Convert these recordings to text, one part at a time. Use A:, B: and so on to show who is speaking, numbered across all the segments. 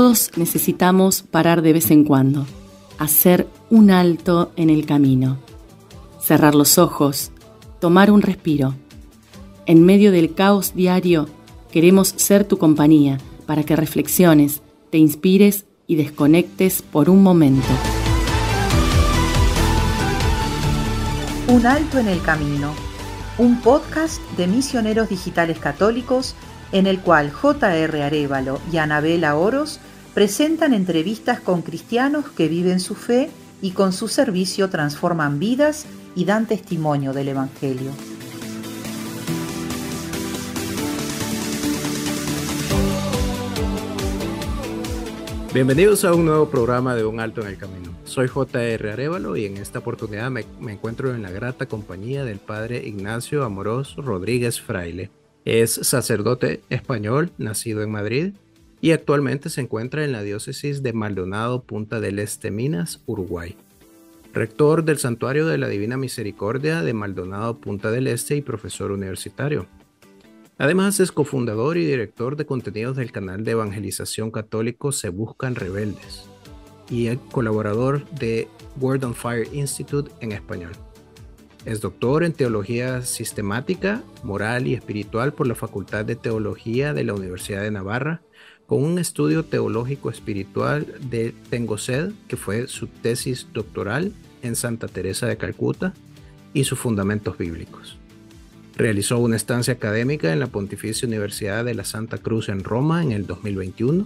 A: Todos necesitamos parar de vez en cuando, hacer un alto en el camino, cerrar los ojos, tomar un respiro. En medio del caos diario, queremos ser tu compañía para que reflexiones, te inspires y desconectes por un momento.
B: Un alto en el camino, un podcast de misioneros digitales católicos en el cual J.R. Arévalo y Anabela Oros presentan entrevistas con cristianos que viven su fe y con su servicio transforman vidas y dan testimonio del Evangelio.
C: Bienvenidos a un nuevo programa de Un Alto en el Camino. Soy J.R. Arévalo y en esta oportunidad me encuentro en la grata compañía del padre Ignacio Amorós Rodríguez Fraile. Es sacerdote español, nacido en Madrid, y actualmente se encuentra en la diócesis de Maldonado, Punta del Este, Minas, Uruguay. Rector del Santuario de la Divina Misericordia de Maldonado, Punta del Este y profesor universitario. Además es cofundador y director de contenidos del canal de evangelización católico Se Buscan Rebeldes y colaborador de Word on Fire Institute en español. Es doctor en Teología Sistemática, Moral y Espiritual por la Facultad de Teología de la Universidad de Navarra, con un estudio teológico espiritual de Tengo Sed, que fue su tesis doctoral en Santa Teresa de Calcuta, y sus fundamentos bíblicos. Realizó una estancia académica en la Pontificia Universidad de la Santa Cruz en Roma en el 2021.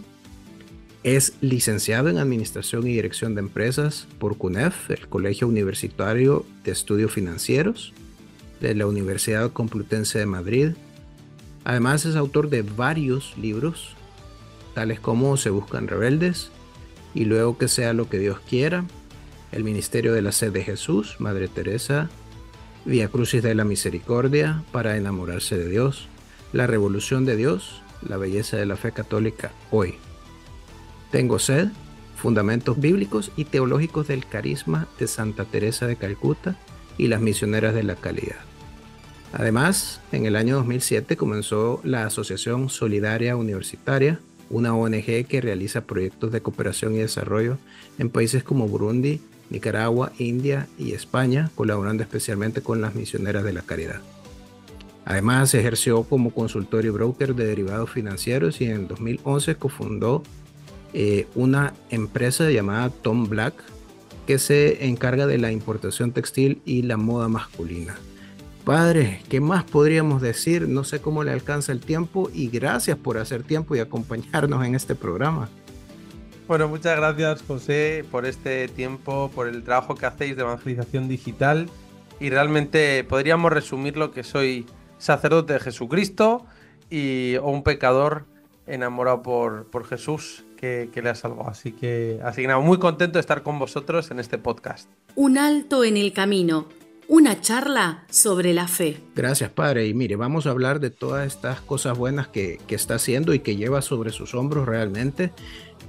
C: Es licenciado en Administración y Dirección de Empresas por CUNEF, el Colegio Universitario de Estudios Financieros de la Universidad Complutense de Madrid. Además es autor de varios libros, tales como Se Buscan Rebeldes y Luego que sea lo que Dios quiera, El Ministerio de la Sed de Jesús, Madre Teresa, Vía Crucis de la Misericordia, Para enamorarse de Dios, La Revolución de Dios, La belleza de la fe católica hoy. Tengo sed, Fundamentos bíblicos y teológicos del carisma de Santa Teresa de Calcuta y las misioneras de la calidad. Además, en el año 2007 comenzó la Asociación Solidaria Universitaria, una ONG que realiza proyectos de cooperación y desarrollo en países como Burundi, Nicaragua, India y España, colaborando especialmente con las misioneras de la caridad. Además, ejerció como consultor y broker de derivados financieros y en 2011 cofundó una empresa llamada Tom Black que se encarga de la importación textil y la moda masculina. Padre, ¿qué más podríamos decir? No sé cómo le alcanza el tiempo y gracias por hacer tiempo y acompañarnos en este programa.
D: Bueno, muchas gracias, José, por este tiempo, por el trabajo que hacéis de evangelización digital y realmente podríamos resumirlo que soy sacerdote de Jesucristo o un pecador enamorado por Jesús que le ha salvado. Así que nada, muy contento de estar con vosotros en este podcast.
A: Un alto en el camino, una charla sobre la fe.
C: Gracias, Padre. Y mire, vamos a hablar de todas estas cosas buenas que está haciendo y que lleva sobre sus hombros realmente.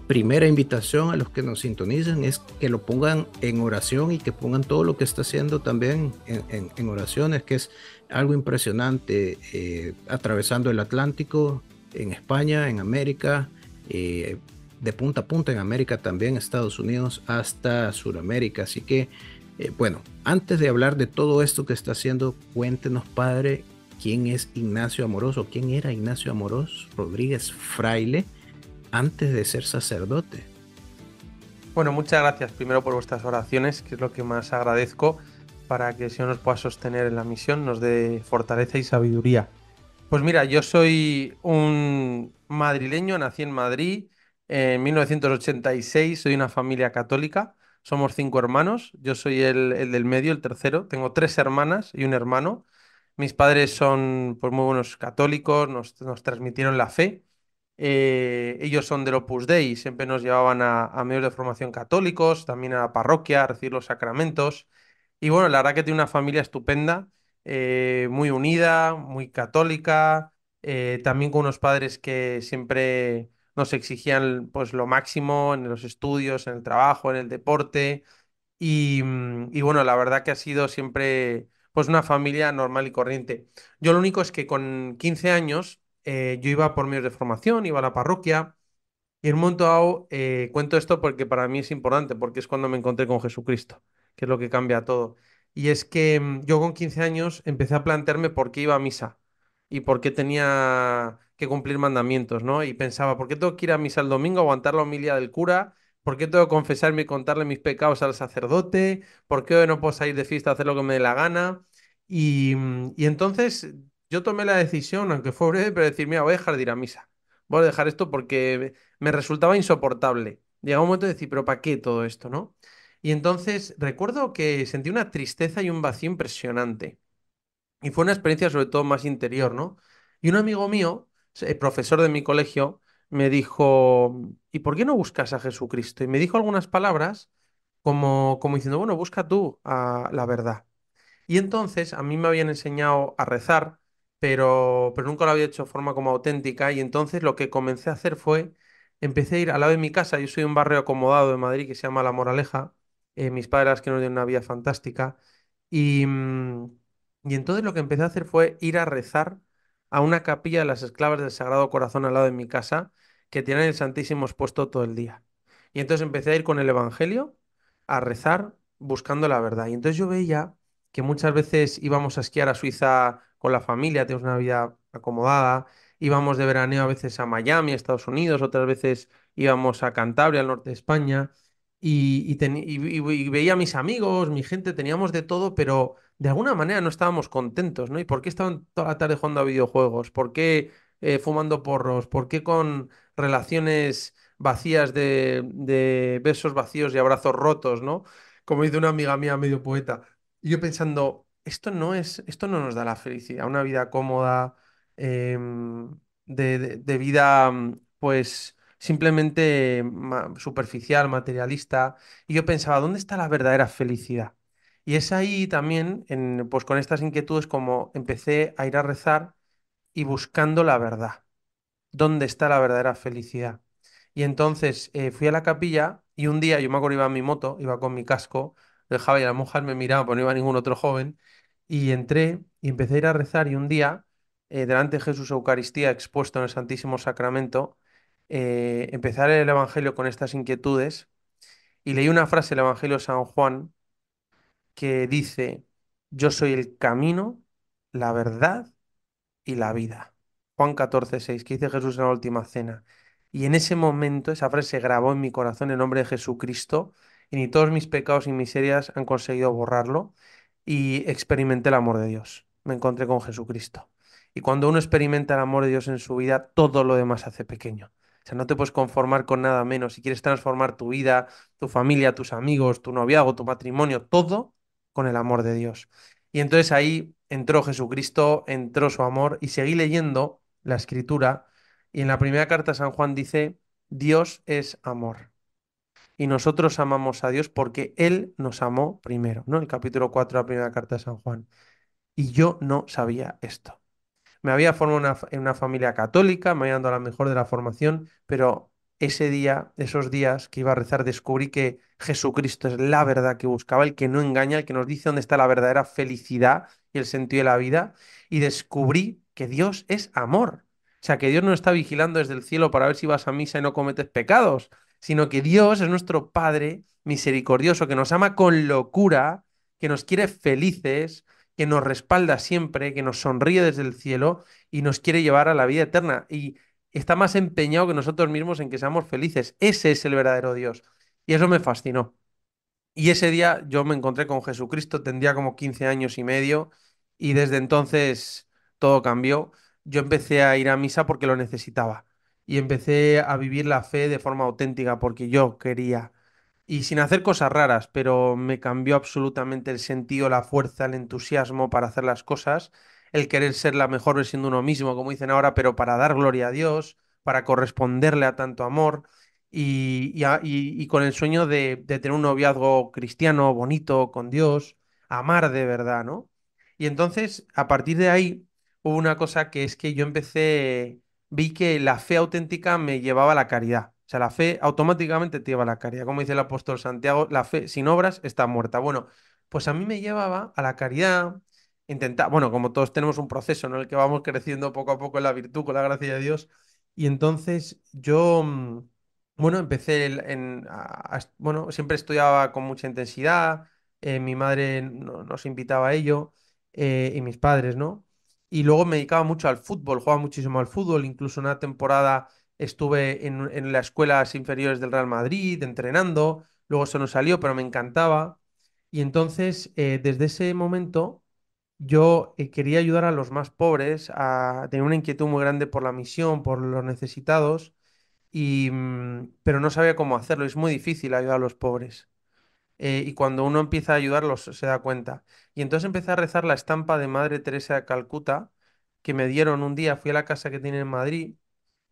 C: Primera invitación a los que nos sintonizan es que lo pongan en oración y que pongan todo lo que está haciendo también en oraciones, que es algo impresionante, atravesando el Atlántico, en España, en América, de punta a punta en América también, Estados Unidos hasta Sudamérica. Así que, bueno, antes de hablar de todo esto que está haciendo, cuéntenos, Padre, ¿quién es Ignacio Amorós o quién era Ignacio Amorós Rodríguez Fraile antes de ser sacerdote?
D: Bueno, muchas gracias primero por vuestras oraciones, que es lo que más agradezco, para que el Señor nos pueda sostener en la misión, nos dé fortaleza y sabiduría. Pues mira, yo soy un madrileño, nací en Madrid en 1986, soy una familia católica, somos 5 hermanos, yo soy el del medio, el tercero, tengo 3 hermanas y un hermano. Mis padres son pues muy buenos católicos, nos transmitieron la fe. Ellos son del Opus Dei, siempre nos llevaban a medios de formación católicos, también a la parroquia, a recibir los sacramentos. Y bueno, la verdad que tiene una familia estupenda, muy unida, muy católica, también con unos padres que siempre nos exigían pues lo máximo en los estudios, en el trabajo, en el deporte. Y bueno, la verdad que ha sido siempre pues una familia normal y corriente. Yo lo único es que con 15 años yo iba por medios de formación, iba a la parroquia Y en un momento dado, cuento esto porque para mí es importante, porque es cuando me encontré con Jesucristo, que es lo que cambia todo. Y es que yo con 15 años empecé a plantearme por qué iba a misa y por qué tenía que cumplir mandamientos, ¿no? Y pensaba, ¿por qué tengo que ir a misa el domingo, aguantar la homilía del cura? ¿Por qué tengo que confesarme y contarle mis pecados al sacerdote? ¿Por qué no puedo salir de fiesta a hacer lo que me dé la gana? Y entonces yo tomé la decisión, aunque fue breve, pero decir, mira, voy a dejar de ir a misa. Voy a dejar esto porque me resultaba insoportable. Llegaba un momento de decir, pero ¿para qué todo esto, no? Y entonces recuerdo que sentí una tristeza y un vacío impresionante. Y fue una experiencia sobre todo más interior, ¿no? Y un amigo mío, profesor de mi colegio, me dijo, ¿y por qué no buscas a Jesucristo? Y me dijo algunas palabras como diciendo, bueno, busca tú a la verdad. Y entonces a mí me habían enseñado a rezar, pero nunca lo había hecho de forma como auténtica. Y entonces lo que comencé a hacer fue, empecé a ir al lado de mi casa. Yo soy de un barrio acomodado de Madrid que se llama La Moraleja. Mis padres que nos dieron una vida fantástica. Y, y entonces lo que empecé a hacer fue ir a rezar a una capilla de las Esclavas del Sagrado Corazón al lado de mi casa, que tienen el Santísimo expuesto todo el día. Y entonces empecé a ir con el Evangelio a rezar buscando la verdad. Y entonces yo veía que muchas veces íbamos a esquiar a Suiza con la familia, tenemos una vida acomodada, íbamos de veraneo a veces a Miami, a Estados Unidos, otras veces íbamos a Cantabria, al norte de España, y veía a mis amigos, mi gente, teníamos de todo, pero de alguna manera no estábamos contentos, ¿no? ¿Y por qué estaban toda la tarde jugando a videojuegos? ¿Por qué fumando porros? ¿Por qué con relaciones vacías de besos vacíos y abrazos rotos, ¿no? Como dice una amiga mía, medio poeta. Y yo pensando, esto no nos da la felicidad, una vida cómoda, de vida, pues simplemente superficial, materialista. Y yo pensaba, ¿dónde está la verdadera felicidad? Y es ahí también, pues con estas inquietudes, como empecé a ir a rezar y buscando la verdad. ¿Dónde está la verdadera felicidad? Y entonces fui a la capilla y un día, yo me acuerdo, iba en mi moto, iba con mi casco, dejaba y las monjas me miraban, pero no iba ningún otro joven, y entré y empecé a ir a rezar y un día, delante de Jesús Eucaristía expuesto en el Santísimo Sacramento, empecé a leer el Evangelio con estas inquietudes y leí una frase del Evangelio de San Juan que dice, yo soy el camino, la verdad y la vida. Juan 14:6, que dice Jesús en la última cena. Y en ese momento esa frase se grabó en mi corazón en nombre de Jesucristo y ni todos mis pecados y miserias han conseguido borrarlo y experimenté el amor de Dios. Me encontré con Jesucristo. Y cuando uno experimenta el amor de Dios en su vida, todo lo demás se hace pequeño. O sea, no te puedes conformar con nada menos. Si quieres transformar tu vida, tu familia, tus amigos, tu noviazgo, tu matrimonio, todo con el amor de Dios. Y entonces ahí entró Jesucristo, entró su amor y seguí leyendo la escritura y en la primera carta San Juan dice, Dios es amor. Y nosotros amamos a Dios porque Él nos amó primero, ¿no? El capítulo 4 de la primera carta de San Juan. Y yo no sabía esto. Me había formado en una familia católica, me había dado la mejor de la formación, pero ese día, esos días que iba a rezar, descubrí que Jesucristo es la verdad que buscaba, el que no engaña, el que nos dice dónde está la verdadera felicidad y el sentido de la vida, y descubrí que Dios es amor. O sea, que Dios no está vigilando desde el cielo para ver si vas a misa y no cometes pecados, sino que Dios es nuestro Padre misericordioso, que nos ama con locura, que nos quiere felices, que nos respalda siempre, que nos sonríe desde el cielo y nos quiere llevar a la vida eterna. Y está más empeñado que nosotros mismos en que seamos felices. Ese es el verdadero Dios. Y eso me fascinó. Y ese día yo me encontré con Jesucristo, tendría como 15 años y medio, y desde entonces todo cambió. Yo empecé a ir a misa porque lo necesitaba. Y empecé a vivir la fe de forma auténtica porque yo quería y sin hacer cosas raras, pero me cambió absolutamente el sentido, la fuerza, el entusiasmo para hacer las cosas, el querer ser la mejor versión de uno mismo, como dicen ahora, pero para dar gloria a Dios, para corresponderle a tanto amor y con el sueño de tener un noviazgo cristiano, bonito, con Dios, amar de verdad, ¿no? Y entonces, a partir de ahí, hubo una cosa que es que yo vi que la fe auténtica me llevaba a la caridad. O sea, la fe automáticamente te lleva a la caridad. Como dice el apóstol Santiago, la fe sin obras está muerta. Bueno, pues a mí me llevaba a la caridad, intentar, bueno, como todos tenemos un proceso, ¿no? En el que vamos creciendo poco a poco en la virtud, con la gracia de Dios. Y entonces yo Bueno, empecé bueno, siempre estudiaba con mucha intensidad, mi madre nos invitaba a ello, y mis padres, ¿no? Y luego me dedicaba mucho al fútbol, jugaba muchísimo al fútbol, incluso una temporada estuve en las escuelas inferiores del Real Madrid entrenando, luego eso no salió, pero me encantaba. Y entonces, desde ese momento, yo quería ayudar a los más pobres, a tener una inquietud muy grande por la misión, por los necesitados pero no sabía cómo hacerlo. Es muy difícil ayudar a los pobres. Y cuando uno empieza a ayudarlos se da cuenta. Y entonces empecé a rezar la estampa de Madre Teresa de Calcuta que me dieron un día. Fui a la casa que tiene en Madrid,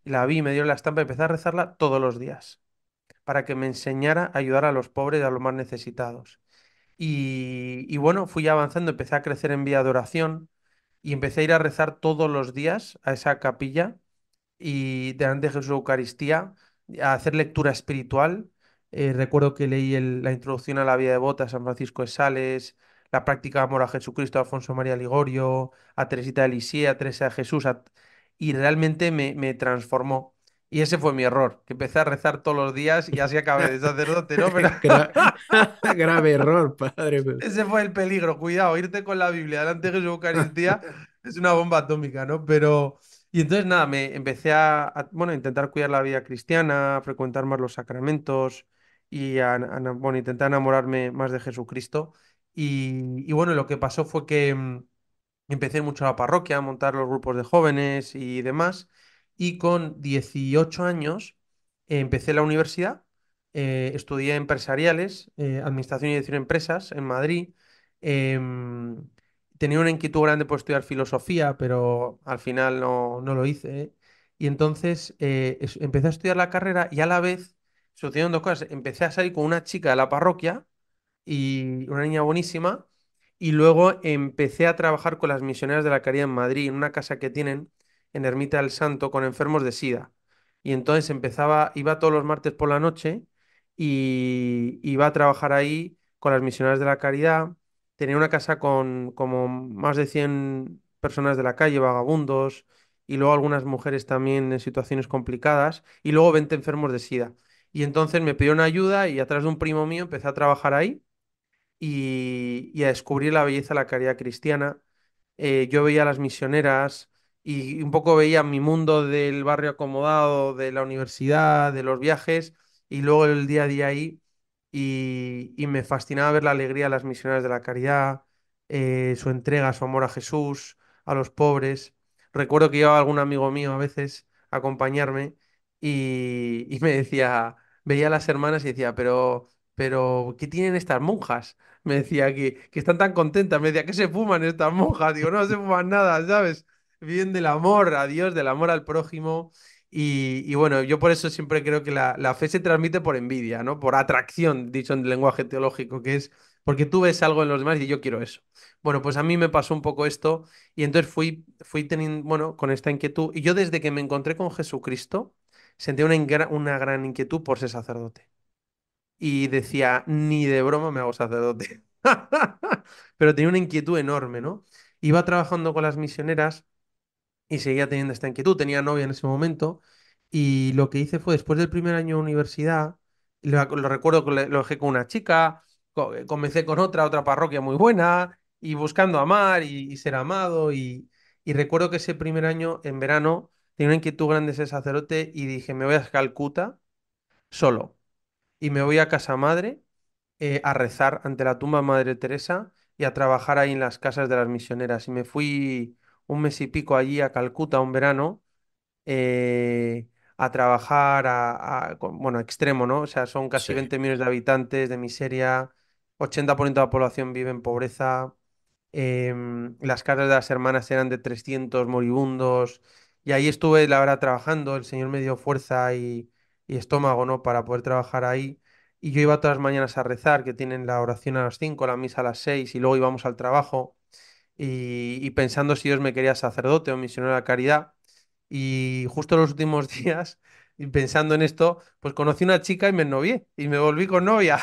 D: y la vi, me dieron la estampa y empecé a rezarla todos los días para que me enseñara a ayudar a los pobres y a los más necesitados. Y bueno, fui avanzando, empecé a crecer en vía de oración y empecé a ir a rezar todos los días a esa capilla y delante de Jesús Eucaristía a hacer lectura espiritual. Recuerdo que leí la introducción a la vida devota de San Francisco de Sales, la práctica de amor a Jesucristo de Alfonso María Ligorio, a Teresita de Lisieux, a Teresa de Jesús, y realmente me transformó. Y ese fue mi error, que empecé a rezar todos los días y así acabé de sacerdote, ¿no? Pero
C: Gra- Grave error, padre.
D: ese fue el peligro, cuidado, irte con la Biblia delante de Jesús Eucaristía es una bomba atómica, ¿no? Pero, y entonces nada, me empecé bueno, a intentar cuidar la vida cristiana, a frecuentar más los sacramentos y bueno, intentar enamorarme más de Jesucristo. Y bueno, lo que pasó fue que empecé mucho a la parroquia, a montar los grupos de jóvenes y demás. Y con 18 años empecé la universidad, estudié empresariales, administración y dirección de empresas en Madrid. Em, Tenía una inquietud grande por estudiar filosofía, pero al final no lo hice. Y entonces empecé a estudiar la carrera y a la vez sucedieron dos cosas. Empecé a salir con una chica de la parroquia y una niña buenísima. Y luego empecé a trabajar con las misioneras de la Caridad en Madrid, en una casa que tienen en Ermita del Santo con enfermos de SIDA. Y entonces iba todos los martes por la noche y iba a trabajar ahí con las misioneras de la Caridad. Tenía una casa con como más de 100 personas de la calle, vagabundos, y luego algunas mujeres también en situaciones complicadas, y luego 20 enfermos de SIDA. Y entonces me pidieron ayuda y a través de un primo mío empecé a trabajar ahí y a descubrir la belleza de la caridad cristiana. Yo veía a las misioneras y un poco veía mi mundo del barrio acomodado, de la universidad, de los viajes y luego el día a día ahí y me fascinaba ver la alegría de las misioneras de la caridad, su entrega, su amor a Jesús, a los pobres. Recuerdo que llevaba algún amigo mío a veces a acompañarme y me decía, veía a las hermanas y decía, pero ¿qué tienen estas monjas? Me decía que están tan contentas, me decía que se fuman estas monjas, digo, no se fuman nada, ¿sabes? Viven del amor a Dios, del amor al prójimo. Y bueno, yo por eso siempre creo que la fe se transmite por envidia, ¿no? Por atracción, dicho en lenguaje teológico, que es porque tú ves algo en los demás y yo quiero eso. Bueno, pues a mí me pasó un poco esto y entonces fui teniendo, bueno, con esta inquietud. Y yo desde que me encontré con Jesucristo, sentí una gran inquietud por ser sacerdote y decía, ni de broma me hago sacerdote. Pero tenía una inquietud enorme, ¿no? Iba trabajando con las misioneras y seguía teniendo esta inquietud. Tenía novia en ese momento y lo que hice fue, después del primer año de universidad, lo recuerdo que lo dejé con una chica, comencé con otra parroquia muy buena y buscando amar y ser amado y recuerdo que ese primer año, en verano, tenía una inquietud grande de ser sacerdote y dije, me voy a Calcuta solo y me voy a casa madre a rezar ante la tumba de Madre Teresa y a trabajar ahí en las casas de las misioneras. Y me fui un mes y pico allí a Calcuta un verano a trabajar bueno, a extremo, ¿no? O sea, son casi
C: Sí.
D: 20 millones de habitantes de miseria, 80% de la población vive en pobreza. Las casas de las hermanas eran de 300 moribundos y ahí estuve, la verdad, trabajando. El Señor me dio fuerza y estómago, ¿no? Para poder trabajar ahí. Y yo iba todas las mañanas a rezar, que tienen la oración a las 5, la misa a las 6 y luego íbamos al trabajo y pensando si Dios me quería sacerdote o misionero de la caridad. Y justo los últimos días, y pensando en esto, pues conocí una chica y me ennovié y me volví con novia.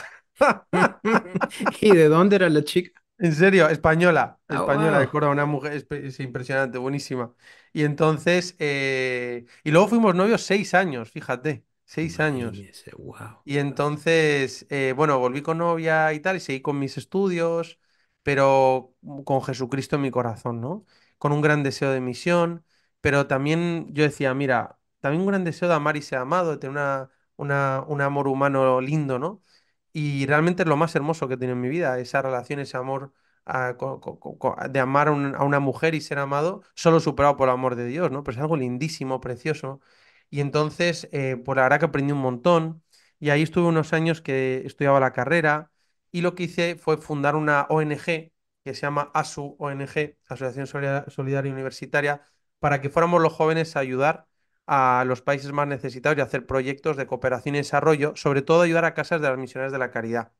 C: ¿Y de dónde era la chica?
D: En serio,
C: Ah,
D: española de
C: wow.
D: Córdoba, una mujer es impresionante, buenísima. Y entonces, y luego fuimos novios 6 años, fíjate. 6 años.
C: Imagínese, wow.
D: Y entonces, bueno, volví con novia y tal, y seguí con mis estudios, pero con Jesucristo en mi corazón, ¿no? Con un gran deseo de misión, pero también yo decía, mira, también un gran deseo de amar y ser amado, de tener un amor humano lindo, ¿no? Y realmente es lo más hermoso que he tenido en mi vida, esa relación, ese amor de amar a una mujer y ser amado, solo superado por el amor de Dios, ¿no? Pero es algo lindísimo, precioso. Y entonces, pues la verdad que aprendí un montón. Y ahí estuve unos años que estudiaba la carrera y lo que hice fue fundar una ONG que se llama ASU ONG, Asociación Solidaria Universitaria, para que fuéramos los jóvenes a ayudar a los países más necesitados y hacer proyectos de cooperación y desarrollo, sobre todo ayudar a casas de las misioneras de la caridad.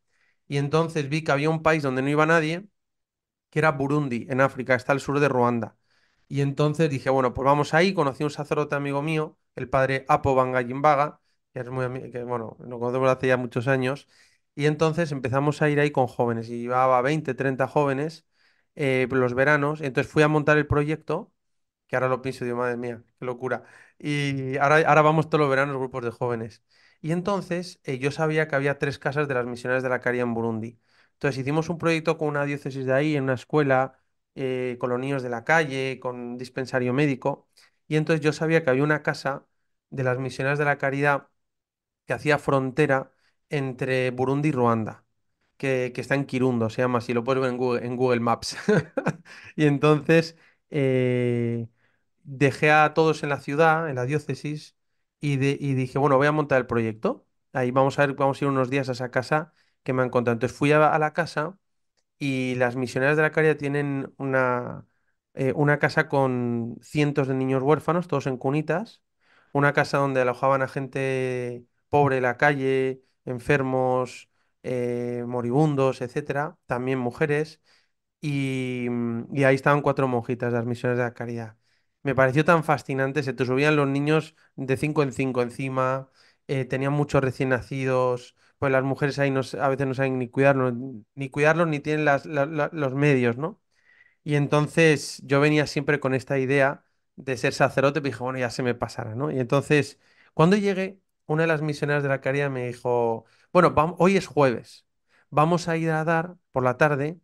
D: Y entonces vi que había un país donde no iba nadie, que era Burundi, en África, está al sur de Ruanda. Y entonces dije, bueno, pues vamos ahí, conocí a un sacerdote amigo mío, el padre Apo Bangayimbaga, que es que bueno, lo conocemos hace ya muchos años, y entonces empezamos a ir ahí con jóvenes, y llevaba 20 30 jóvenes los veranos, entonces fui a montar el proyecto, que ahora lo pienso, digo, madre mía, qué locura. Y ahora vamos todos los veranos grupos de jóvenes. Y entonces yo sabía que había 3 casas de las misioneras de la caridad en Burundi. Entonces hicimos un proyecto con una diócesis de ahí, en una escuela, con los niños de la calle, con un dispensario médico. Y entonces yo sabía que había una casa de las misioneras de la caridad que hacía frontera entre Burundi y Ruanda, que está en Kirundo, se llama así, lo puedes ver en Google Maps. Y entonces dejé a todos en la ciudad, en la diócesis, y dije, bueno, voy a montar el proyecto. Ahí vamos a ver, vamos a ir unos días a esa casa que me han contado. Entonces fui a la casa y las misioneras de la caridad tienen una casa con cientos de niños huérfanos, todos en cunitas, una casa donde alojaban a gente pobre en la calle, enfermos, moribundos, etcétera, también mujeres, y ahí estaban 4 monjitas de las misiones de la caridad. Me pareció tan fascinante, se te subían los niños de 5 en 5 encima, tenían muchos recién nacidos, pues las mujeres ahí a veces no saben ni cuidarlos, ni tienen los medios, ¿no? Y entonces yo venía siempre con esta idea de ser sacerdote, pero dije, bueno, ya se me pasará, ¿no? Y entonces, cuando llegué, una de las misioneras de la caridad me dijo, bueno, hoy es jueves, vamos a ir a dar por la tarde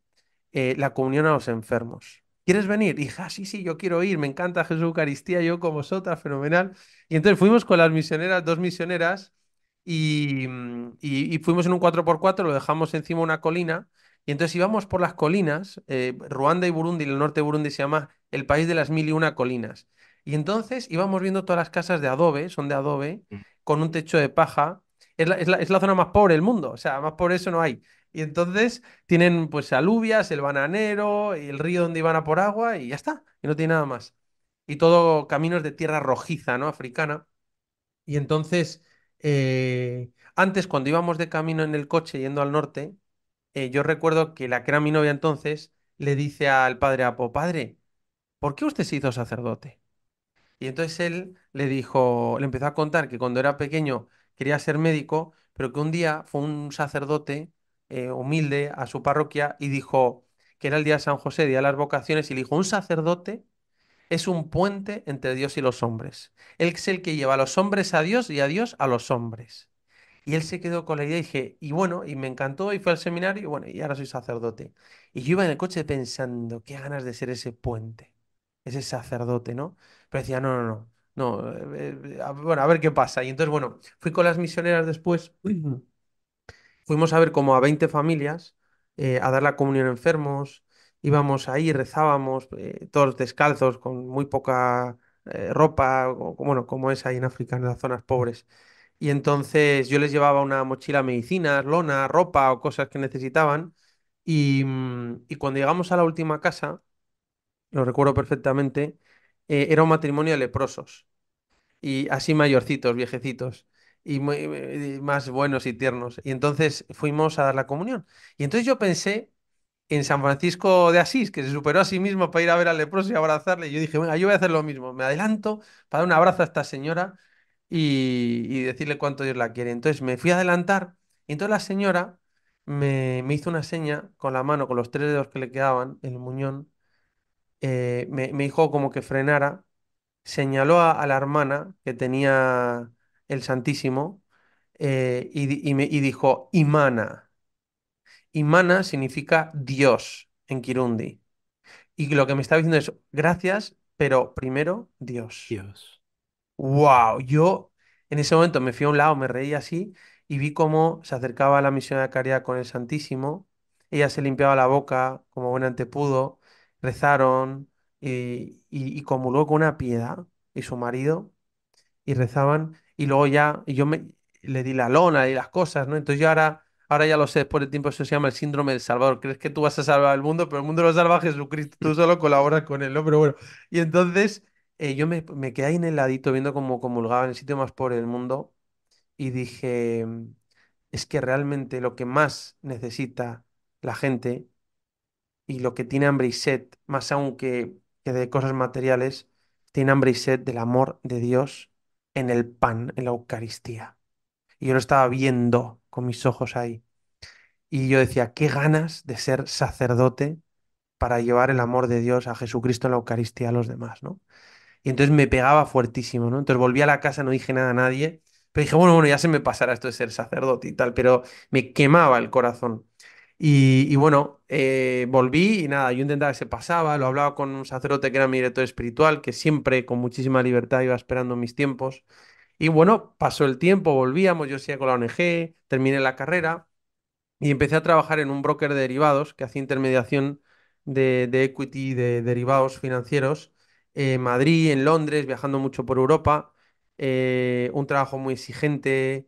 D: la comunión a los enfermos. ¿Quieres venir? Y dije, sí, sí, yo quiero ir, me encanta Jesús Eucaristía, yo como vosotras, fenomenal. Y entonces fuimos con las misioneras, 2 misioneras, y fuimos en un 4x4, lo dejamos encima de una colina, y entonces íbamos por las colinas, Ruanda y Burundi, el norte de Burundi se llama el país de las 1001 colinas. Y entonces íbamos viendo todas las casas de adobe, son de adobe, con un techo de paja. Es la zona más pobre del mundo, o sea, más pobre eso no hay. Y entonces tienen pues alubias, el bananero, y el río donde iban a por agua y ya está, y no tiene nada más. Y todo caminos de tierra rojiza, ¿no? Africana. Y entonces, antes cuando íbamos de camino en el coche yendo al norte, yo recuerdo que la que era mi novia entonces le dice al padre Apo, padre, ¿por qué usted se hizo sacerdote? Y entonces él le dijo, le empezó a contar que cuando era pequeño quería ser médico, pero que un día fue un sacerdote humilde a su parroquia y dijo que era el día de San José, día de las vocaciones, y le dijo, un sacerdote es un puente entre Dios y los hombres. Él es el que lleva a los hombres a Dios y a Dios a los hombres. Y él se quedó con la idea y dije, y bueno, y me encantó y fue al seminario y bueno, y ahora soy sacerdote. Y yo iba en el coche pensando, qué ganas de ser ese puente, ese sacerdote, ¿no? Pero decía, no, no, no, no, bueno, a ver qué pasa. Y entonces, bueno, fui con las misioneras después, fuimos a ver como a 20 familias a dar la comunión a enfermos, íbamos ahí, rezábamos, todos descalzos, con muy poca ropa, bueno, como es ahí en África, en las zonas pobres. Y entonces yo les llevaba una mochila de medicinas, lona, ropa o cosas que necesitaban. Y cuando llegamos a la última casa, lo recuerdo perfectamente, era un matrimonio de leprosos. Y así mayorcitos, viejecitos. Y más buenos y tiernos. Y entonces fuimos a dar la comunión. Y entonces yo pensé en San Francisco de Asís, que se superó a sí mismo para ir a ver al leproso y abrazarle. Y yo dije, venga, yo voy a hacer lo mismo. Me adelanto para dar un abrazo a esta señora y decirle cuánto Dios la quiere. Entonces me fui a adelantar y entonces la señora me hizo una seña con la mano, con los 3 dedos que le quedaban, el muñón, me dijo como que frenara, señaló a la hermana que tenía el Santísimo y dijo, Imana. Imana significa Dios en Kirundi. Y lo que me estaba diciendo es, gracias, pero primero Dios.
C: Dios.
D: Wow, yo en ese momento me fui a un lado, me reí así y vi cómo se acercaba a la misión de caridad con el Santísimo. Ella se limpiaba la boca como buenamente pudo, rezaron y comulgó con una piedad y su marido y rezaban y luego ya y yo le di la lona y las cosas, ¿no? Entonces yo ahora ya lo sé, después de tiempo eso se llama el síndrome del Salvador. Crees que tú vas a salvar el mundo, pero el mundo lo salva Jesucristo, tú solo colaboras con él, ¿no? Pero bueno, y entonces yo me quedé ahí en el ladito viendo cómo comulgaba en el sitio más pobre del mundo y dije, es que realmente lo que más necesita la gente y lo que tiene hambre y sed, más aún que de cosas materiales, tiene hambre y sed del amor de Dios en el pan, en la Eucaristía. Y yo lo estaba viendo con mis ojos ahí. Y yo decía, qué ganas de ser sacerdote para llevar el amor de Dios a Jesucristo en la Eucaristía a los demás, ¿no? Y entonces me pegaba fuertísimo, ¿no? Entonces volví a la casa, no dije nada a nadie, pero dije, bueno, ya se me pasará esto de ser sacerdote y tal, pero me quemaba el corazón. Y bueno, volví y nada, yo intentaba que se pasaba, lo hablaba con un sacerdote que era mi director espiritual, que siempre con muchísima libertad iba esperando mis tiempos. Y bueno, pasó el tiempo, volvíamos, yo seguía con la ONG, terminé la carrera. Y empecé a trabajar en un broker de derivados que hacía intermediación de equity, de derivados financieros, en Madrid, en Londres, viajando mucho por Europa. Un trabajo muy exigente.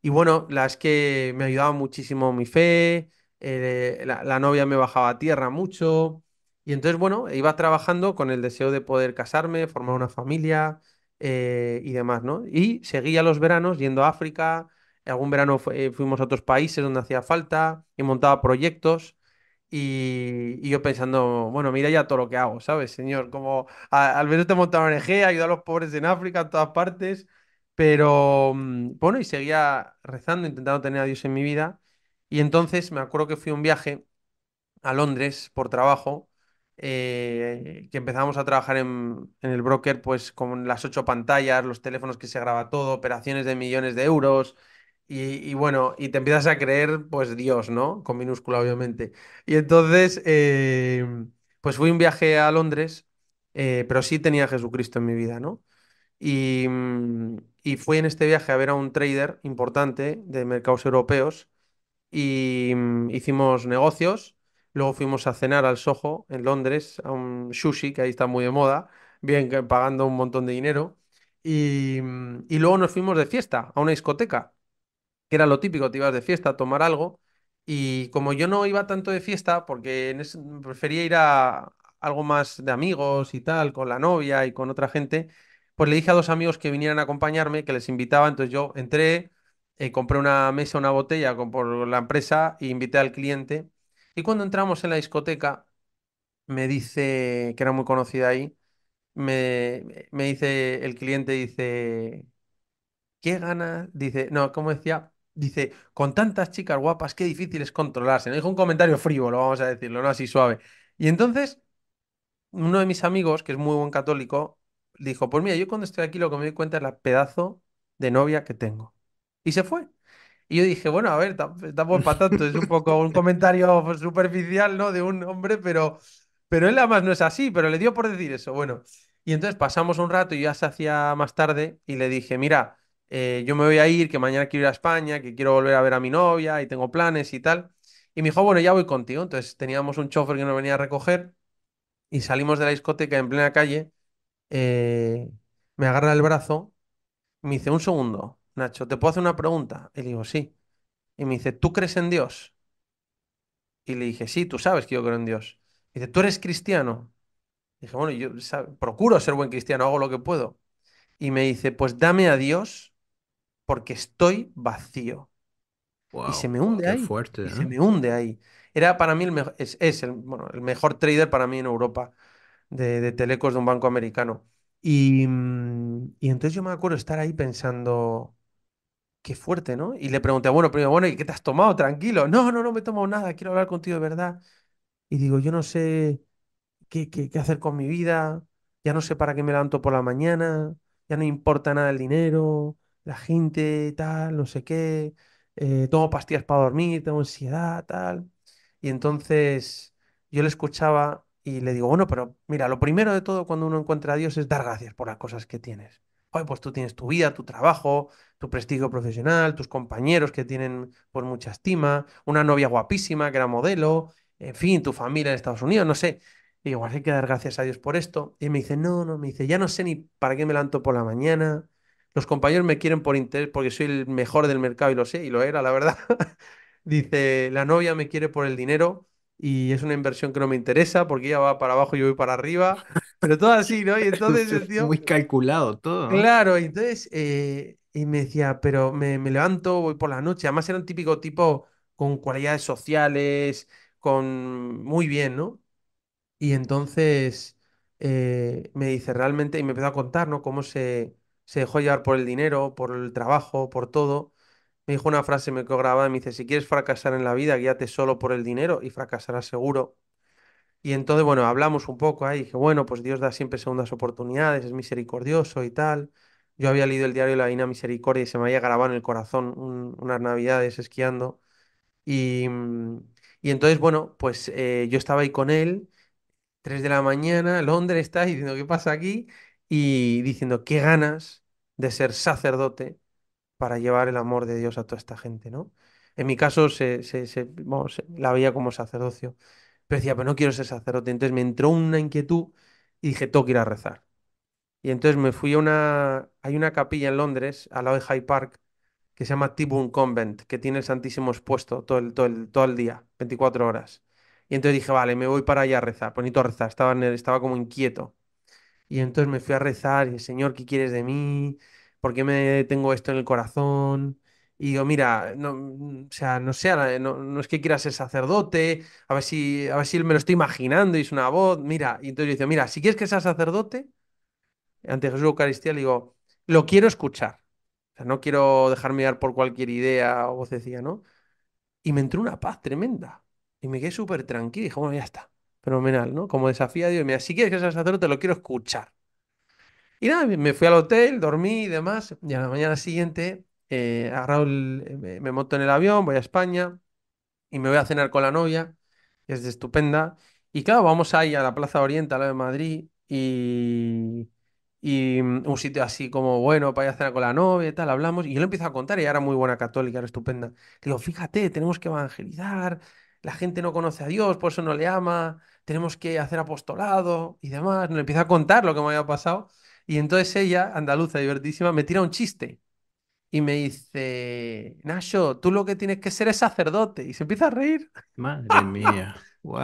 D: Y bueno, la es que me ayudaba muchísimo mi fe. La novia me bajaba a tierra mucho. Y entonces, bueno, iba trabajando con el deseo de poder casarme, formar una familia y demás, ¿no? Y seguía los veranos yendo a África. Algún verano fuimos a otros países donde hacía falta y montaba proyectos. Y yo pensando, bueno, mira ya todo lo que hago, ¿sabes, señor? Como al menos te montar una ONG, ayudar a los pobres en África, en todas partes. Pero bueno, y seguía rezando, intentando tener a Dios en mi vida. Y entonces me acuerdo que fui a un viaje a Londres por trabajo, que empezamos a trabajar en el broker, pues con las 8 pantallas, los teléfonos que se graba todo, operaciones de millones de euros. Y bueno, y te empiezas a creer, pues Dios, ¿no? Con minúscula, obviamente. Y entonces, pues fui un viaje a Londres, pero sí tenía a Jesucristo en mi vida, ¿no? Y fui en este viaje a ver a un trader importante de mercados europeos y hicimos negocios. Luego fuimos a cenar al Soho en Londres, a un sushi que ahí está muy de moda, bien que pagando un montón de dinero. Y luego nos fuimos de fiesta a una discoteca que era lo típico, te ibas de fiesta a tomar algo. Y como yo no iba tanto de fiesta, porque prefería ir a algo más de amigos y tal, con la novia y con otra gente, pues le dije a dos amigos que vinieran a acompañarme, que les invitaba. Entonces yo entré, compré una mesa, una botella por la empresa e invité al cliente. Y cuando entramos en la discoteca, me dice, que era muy conocida ahí, me dice el cliente, dice... ¿Qué ganas? Dice, no, ¿cómo decía? Dice, con tantas chicas guapas, qué difícil es controlarse. No dijo un comentario frívolo, vamos a decirlo, ¿no? Así suave. Y entonces, uno de mis amigos, que es muy buen católico, dijo, pues mira, yo cuando estoy aquí lo que me doy cuenta es la pedazo de novia que tengo. Y se fue. Y yo dije, bueno, a ver, tampoco es para tanto, es un poco un comentario pues, superficial, ¿no? De un hombre, pero él además no es así, pero le dio por decir eso. Bueno, y entonces pasamos un rato y ya se hacía más tarde y le dije, mira, yo me voy a ir, que mañana quiero ir a España, que quiero volver a ver a mi novia y tengo planes y tal. Y me dijo, bueno, ya voy contigo. Entonces teníamos un chofer que nos venía a recoger y salimos de la discoteca en plena calle. eh, Me agarra el brazo y me dice, un segundo, Nacho, ¿te puedo hacer una pregunta? Y le digo, sí. Y me dice, ¿tú crees en Dios? Y le dije, sí, tú sabes que yo creo en Dios. Y dice, ¿tú eres cristiano? Dije, bueno, yo procuro ser buen cristiano, hago lo que puedo. Y me dice, pues dame a Dios porque estoy vacío. Y se
C: Wow,
D: me hunde
C: qué
D: ahí.
C: fuerte,
D: Y se
C: ¿no?
D: me hunde ahí. Era para mí es el, bueno, el mejor trader para mí en Europa de telecos de un banco americano. Y entonces yo me acuerdo estar ahí pensando, qué fuerte, ¿no? Y le pregunté, bueno, primero, bueno, ¿y qué te has tomado? Tranquilo. No, no, no me he tomado nada, quiero hablar contigo de verdad. Y digo, yo no sé qué hacer con mi vida, ya no sé para qué me levanto por la mañana, ya no importa nada el dinero, la gente, tal, no sé qué, tomo pastillas para dormir, tengo ansiedad, tal. Y entonces yo le escuchaba y le digo, bueno, pero mira, lo primero de todo cuando uno encuentra a Dios es dar gracias por las cosas que tienes. Oye, pues tú tienes tu vida, tu trabajo, tu prestigio profesional, tus compañeros que tienen pues mucha estima, una novia guapísima que era modelo, en fin, tu familia en Estados Unidos, no sé. Y digo, hay que dar gracias a Dios por esto. Y me dice, no, no, me dice, ya no sé ni para qué me levanto por la mañana. Los compañeros me quieren por interés porque soy el mejor del mercado y lo sé, y lo era, la verdad. Dice, la novia me quiere por el dinero y es una inversión que no me interesa porque ella va para abajo y yo voy para arriba. Pero todo así, ¿no? Y entonces el tío,
C: Muy calculado todo, ¿no?
D: claro, y entonces, y me decía, pero me levanto, voy por la noche. Además era un típico tipo con cualidades sociales, con muy bien, ¿no? Y entonces me dice realmente, y me empezó a contar, ¿no? Cómo se dejó llevar por el dinero, por el trabajo, por todo. Me dijo una frase, me quedó grabada, me dice, si quieres fracasar en la vida, guíate solo por el dinero y fracasarás seguro. Y entonces, bueno, hablamos un poco ahí, dije, bueno, pues Dios da siempre segundas oportunidades, es misericordioso y tal. Yo había leído el diario de la Divina Misericordia y se me había grabado en el corazón unas navidades esquiando. Y, y entonces, bueno, pues yo estaba ahí con él 3 de la mañana, Londres está diciendo, ¿qué pasa aquí? Y diciendo, qué ganas de ser sacerdote para llevar el amor de Dios a toda esta gente, ¿no? En mi caso vamos, la veía como sacerdocio, pero decía, pero no quiero ser sacerdote. Entonces me entró una inquietud y dije, tengo que ir a rezar. Y entonces me fui a hay una capilla en Londres, al lado de Hyde Park, que se llama Tyburn Convent, que tiene el Santísimo expuesto todo el día, 24 horas. Y entonces dije, vale, me voy para allá a rezar. Bonito a rezar, estaba como inquieto. Y entonces me fui a rezar y dije, Señor, ¿qué quieres de mí? ¿Por qué me tengo esto en el corazón? Y digo, mira, no, o sea, no sé, no es que quiera ser sacerdote, a ver si me lo estoy imaginando y es una voz, mira. Y entonces yo dice, mira, si quieres que sea sacerdote, ante Jesús Eucaristía, le digo, lo quiero escuchar. O sea, no quiero dejarme llevar por cualquier idea o vocecilla, ¿no? Y me entró una paz tremenda. Y me quedé súper tranquilo. Y dije, bueno, ya está. Fenomenal, ¿no? Como desafío a Dios, mira, si quieres que sea sacerdote, lo quiero escuchar. Y nada, me fui al hotel, dormí y demás. Y a la mañana siguiente, me monto en el avión, voy a España y me voy a cenar con la novia, que es de estupenda. Y claro, vamos ahí a la Plaza Oriente, a la de Madrid, un sitio así como bueno para ir a cenar con la novia y tal, hablamos. Y yo le empiezo a contar, y ella era muy buena católica, era estupenda. Le digo, fíjate, tenemos que evangelizar, la gente no conoce a Dios, por eso no le ama, tenemos que hacer apostolado y demás. Le empiezo a contar lo que me había pasado. Y entonces ella, andaluza, divertísima, me tira un chiste. Y me dice, Nacho, tú lo que tienes que ser es sacerdote. Y se empieza a reír.
C: Madre mía.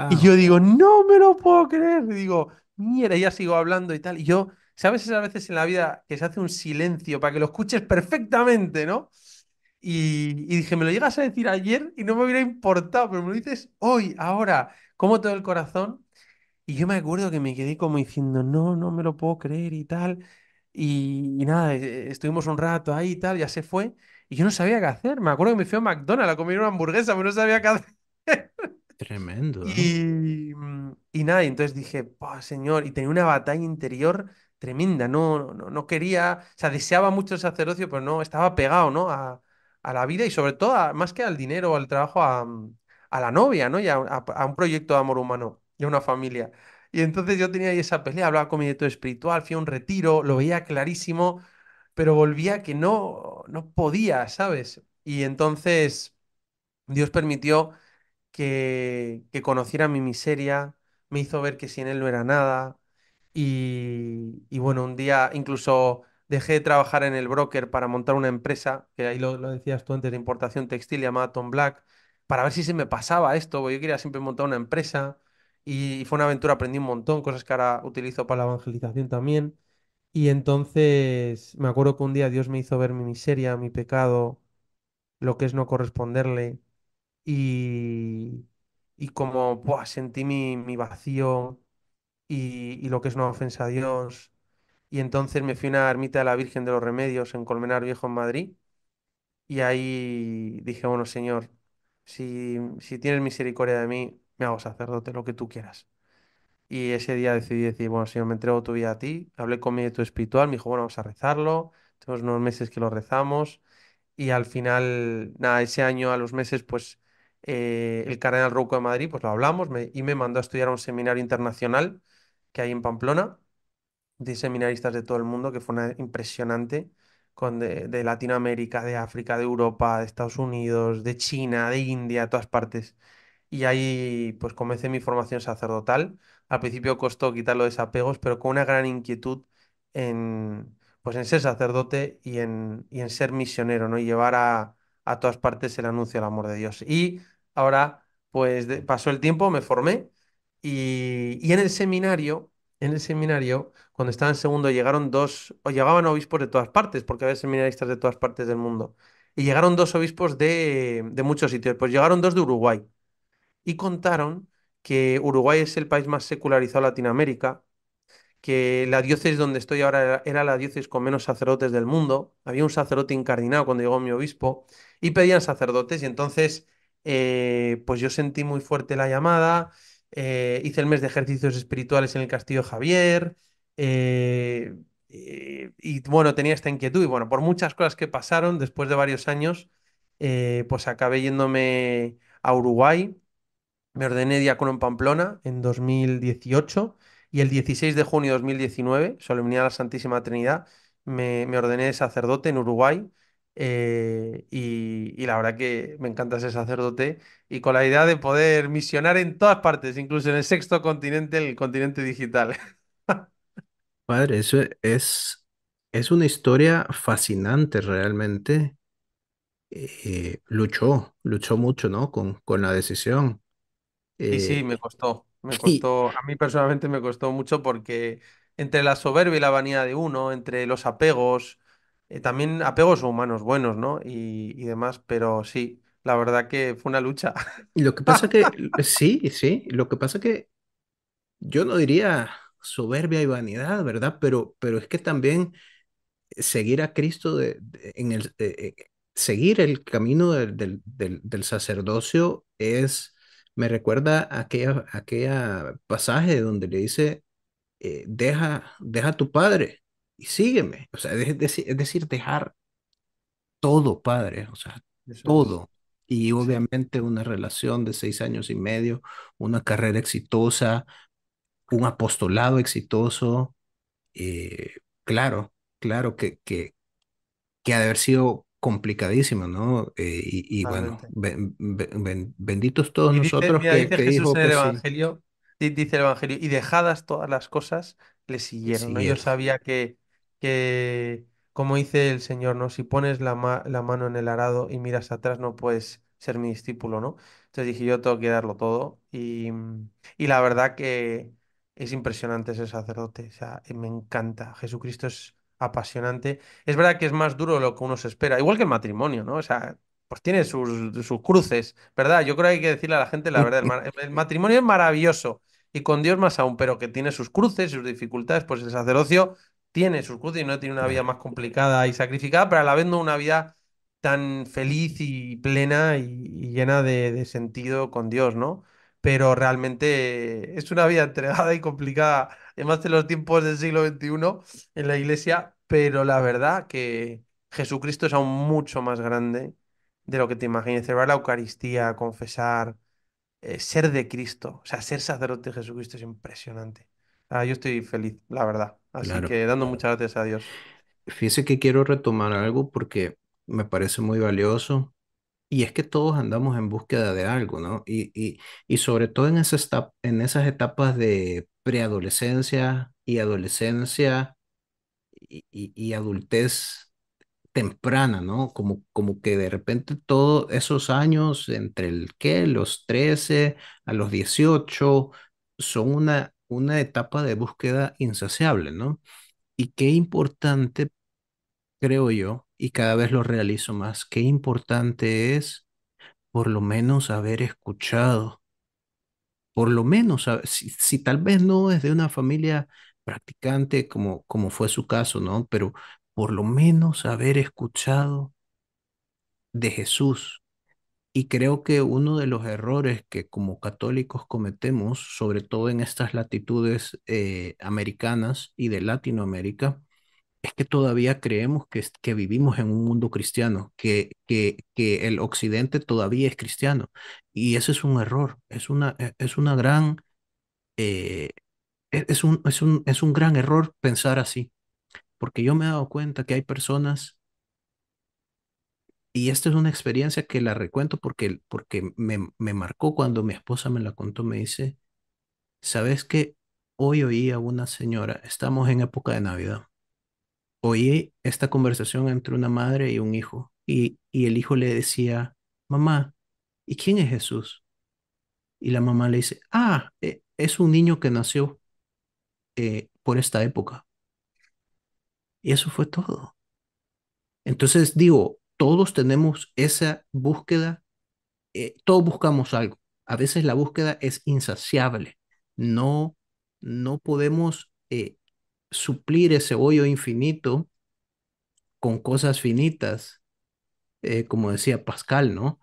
D: Y yo
C: Wow.
D: digo, no me lo puedo creer. Y digo, mira, y ya sigo hablando y tal. Y yo, ¿sabes esas veces en la vida que se hace un silencio para que lo escuches perfectamente, ¿no? Y dije, me lo llegas a decir ayer y no me hubiera importado, pero me lo dices hoy, ahora, como todo el corazón. Y yo me acuerdo que me quedé como diciendo, no, no me lo puedo creer y tal. Y nada, estuvimos un rato ahí y tal, ya se fue. Y yo no sabía qué hacer. Me acuerdo que me fui a McDonald's a comer una hamburguesa, pero no sabía qué hacer.
C: Tremendo, ¿no?
D: Y nada, y entonces dije, "Buah, señor", y tenía una batalla interior tremenda, no quería, o sea, deseaba mucho el sacerdocio, pero no, estaba pegado, ¿no? A la vida y sobre todo, más que al dinero o al trabajo, a la novia, ¿no? Y a un proyecto de amor humano y a una familia. Y entonces yo tenía ahí esa pelea, hablaba con mi director espiritual, fui a un retiro, lo veía clarísimo, pero volvía que no podía, ¿sabes? Y entonces Dios permitió que conociera mi miseria, me hizo ver que sin él no era nada. Y bueno, un día incluso dejé de trabajar en el broker para montar una empresa, que ahí lo decías tú antes, de importación textil llamada Tom Black, para ver si se me pasaba esto, porque yo quería siempre montar una empresa y fue una aventura, aprendí un montón, cosas que ahora utilizo para la evangelización también. Y entonces me acuerdo que un día Dios me hizo ver mi miseria, mi pecado, lo que es no corresponderle y, y como buah, sentí mi vacío y lo que es una ofensa a Dios. Y entonces me fui a una ermita de la Virgen de los Remedios en Colmenar Viejo en Madrid y ahí dije, bueno, Señor, si tienes misericordia de mí, me hago sacerdote, lo que tú quieras. Y ese día decidí decir, bueno, Señor, me entrego tu vida a ti. Hablé con mi director espiritual, me dijo, bueno, vamos a rezarlo. tenemos unos meses que lo rezamos y al final, nada, ese año a los meses, pues el cardenal Rouco de Madrid, pues lo hablamos y me mandó a estudiar a un seminario internacional que hay en Pamplona de seminaristas de todo el mundo, que fue impresionante, de Latinoamérica, de África, de Europa, de Estados Unidos, de China, de India, de todas partes. Y ahí pues comencé mi formación sacerdotal. Al principio costó quitar los desapegos, pero con una gran inquietud pues en ser sacerdote y en ser misionero, ¿no? Y llevar a todas partes el anuncio del amor de Dios. Y ahora, pues pasó el tiempo, me formé y en el seminario, cuando estaba en segundo, llegaron dos, o llegaban obispos de todas partes, porque había seminaristas de todas partes del mundo. Y llegaron dos obispos de muchos sitios. Pues llegaron dos de Uruguay y contaron que Uruguay es el país más secularizado de Latinoamérica, que la diócesis donde estoy ahora era la diócesis con menos sacerdotes del mundo. Había un sacerdote incardinado cuando llegó mi obispo y pedían sacerdotes y entonces pues yo sentí muy fuerte la llamada, hice el mes de ejercicios espirituales en el Castillo Javier y bueno, tenía esta inquietud y bueno, por muchas cosas que pasaron después de varios años, pues acabé yéndome a Uruguay. Me ordené diácono en Pamplona en 2018 y el 16 de junio de 2019, Solemnidad de la Santísima Trinidad, me ordené sacerdote en Uruguay y la verdad que me encanta ser sacerdote y con la idea de poder misionar en todas partes, incluso en el sexto continente, el continente digital.
C: Padre, eso es una historia fascinante realmente. Luchó mucho, ¿no? Con la decisión.
D: Sí, sí,
C: Eh,
D: me
C: y
D: costó, a mí personalmente me costó mucho porque entre la soberbia y la vanidad de uno, entre los apegos, también apegos humanos buenos, ¿no? Y demás, pero sí, la verdad que fue una lucha.
C: lo que pasa que, sí, sí, lo que pasa que yo no diría soberbia y vanidad, ¿verdad? Pero es que también seguir a Cristo seguir el camino del sacerdocio me recuerda a aquella pasaje donde le dice, deja a tu padre y sígueme. O sea, es decir, dejar todo, padre, o sea,
D: Eso es.
C: todo. Y
D: Sí,
C: obviamente una relación de 6 años y medio, una carrera exitosa, un apostolado exitoso. Claro, claro que ha de haber sido complicadísimo, ¿no? Y bueno,
D: totalmente.
C: benditos todos
D: Y dice,
C: nosotros
D: mira, dice
C: que
D: Jesús
C: dijo
D: en
C: que
D: el
C: sí,
D: Evangelio, dice el Evangelio, y dejadas todas las cosas, le
C: que
D: siguieron, ¿no? Yo
C: siguieron.
D: sabía que, como dice el Señor, ¿no? Si pones la mano en el arado y miras atrás, no puedes ser mi discípulo, ¿no? Entonces dije, yo tengo que darlo todo. Y la verdad que es impresionante ser sacerdote, o sea, me encanta. Jesucristo es apasionante. Es verdad que es más duro de lo que uno se espera, igual que el matrimonio, ¿no? O sea, pues tiene sus cruces, ¿verdad? Yo creo que hay que decirle a la gente la verdad. El matrimonio es maravilloso y con Dios más aún, pero que tiene sus cruces, sus dificultades, pues el sacerdocio tiene sus cruces y no tiene una vida
C: Claro,
D: más complicada y sacrificada, pero a la vez no una vida tan feliz y plena y llena de sentido con Dios, ¿no? Pero realmente es una vida entregada y complicada, además de los tiempos del siglo XXI en la iglesia, pero la verdad que Jesucristo es aún mucho más grande de lo que te imaginas. Celebrar la Eucaristía, confesar, ser de Cristo, o sea, ser sacerdote de Jesucristo es impresionante. Yo estoy feliz, la verdad. Así
C: claro.
D: que dando muchas gracias a Dios.
C: Fíjese que quiero retomar algo porque me parece muy valioso. Y es que todos andamos en búsqueda de algo, ¿no? Y sobre todo en esas etapas de preadolescencia y adolescencia y adultez temprana, ¿no? Como que de repente todos esos años, entre los 13 a los 18 son una etapa de búsqueda insaciable, ¿no? Y qué importante, creo yo, y cada vez lo realizo más, qué importante es por lo menos haber escuchado, por lo menos, si tal vez no es de una familia practicante como fue su caso, ¿no? Pero por lo menos haber escuchado de Jesús. Y creo que uno de los errores que como católicos cometemos, sobre todo en estas latitudes americanas y de Latinoamérica, es que todavía creemos que vivimos en un mundo cristiano, que el occidente todavía es cristiano. Y ese es un error, es una gran, eh, es un gran error pensar así, porque yo me he dado cuenta que hay personas, y esta es una experiencia que la recuento porque me marcó cuando mi esposa me la contó, me dice, ¿sabes qué? Hoy oí a una señora, estamos en época de Navidad. Oí esta conversación entre una madre y un hijo, y el hijo le decía, mamá, ¿y quién es Jesús? Y la mamá le dice, es un niño que nació por esta época. Y eso fue todo. Entonces digo, todos tenemos esa búsqueda, todos buscamos algo. A veces la búsqueda es insaciable. No, no podemos suplir ese hoyo infinito con cosas finitas, como decía Pascal, ¿no?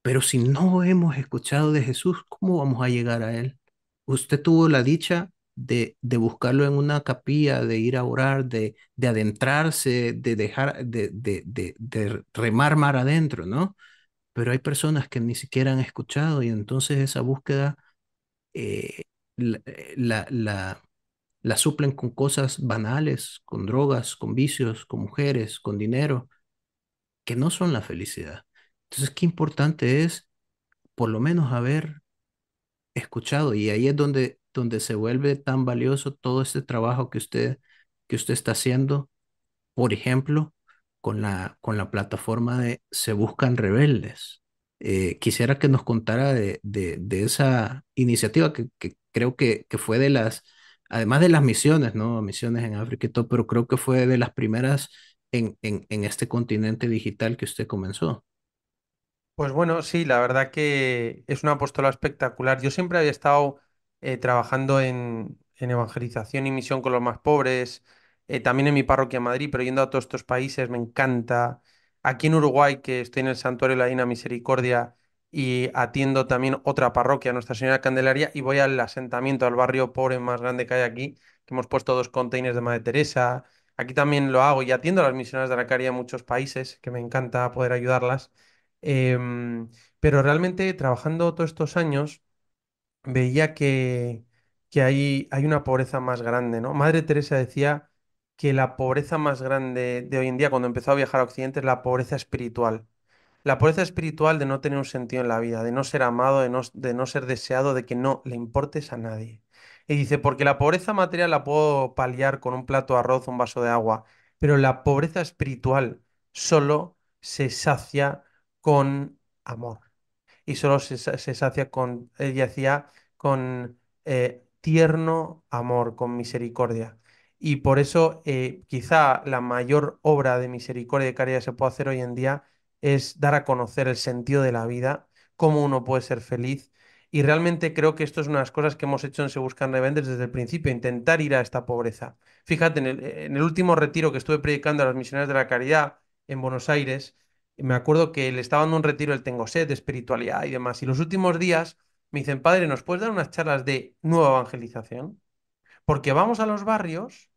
C: Pero si no hemos escuchado de Jesús, ¿cómo vamos a llegar a Él? Usted tuvo la dicha de buscarlo en una capilla, de ir a orar, de adentrarse, de dejar, de remar mar adentro, ¿no? Pero hay personas que ni siquiera han escuchado y entonces esa búsqueda eh, la, la, la la suplen con cosas banales, con drogas, con vicios, con mujeres, con dinero, que no son la felicidad. Entonces, qué importante es por lo menos haber escuchado, y ahí es donde se vuelve tan valioso todo este trabajo que usted está haciendo, por ejemplo, con la plataforma de Se Buscan Rebeldes. Quisiera que nos contara de esa iniciativa que creo que fue de las, además de las misiones, ¿no? Misiones en África y todo, pero creo que fue de las primeras en este continente digital que usted comenzó.
D: Pues bueno, sí, la verdad que es una apostolado espectacular. Yo siempre había estado trabajando en evangelización y misión con los más pobres, también en mi parroquia en Madrid, pero yendo a todos estos países, me encanta. Aquí en Uruguay, que estoy en el Santuario de la Divina Misericordia y atiendo también otra parroquia, Nuestra Señora de Candelaria, y voy al asentamiento, al barrio pobre más grande que hay aquí, que hemos puesto 2 containers de Madre Teresa. Aquí también lo hago y atiendo a las misiones de la caridad en muchos países, que me encanta poder ayudarlas. Em, pero realmente trabajando todos estos años veía que hay una pobreza más grande, ¿no? Madre Teresa decía que la pobreza más grande de hoy en día, cuando empezó a viajar a Occidente, es la pobreza espiritual. La pobreza espiritual de no tener un sentido en la vida, de no ser amado, de no ser deseado, de que no le importes a nadie. Y dice, porque la pobreza material la puedo paliar con un plato de arroz, un vaso de agua, pero la pobreza espiritual solo se sacia con amor y solo se sacia con, ella decía, con tierno amor, con misericordia. Y por eso quizá la mayor obra de misericordia y de caridad que se puede hacer hoy en día es dar a conocer el sentido de la vida, cómo uno puede ser feliz. Y realmente creo que esto es una de las cosas que hemos hecho en Se Buscan Rebeldes desde el principio, intentar ir a esta pobreza. Fíjate, en el último retiro que estuve predicando a los misioneros de la caridad en Buenos Aires, me acuerdo que le estaba dando un retiro el Tengo Sed de espiritualidad y demás. Y los últimos días me dicen, padre, ¿nos puedes dar unas charlas de nueva evangelización? Porque vamos a los barrios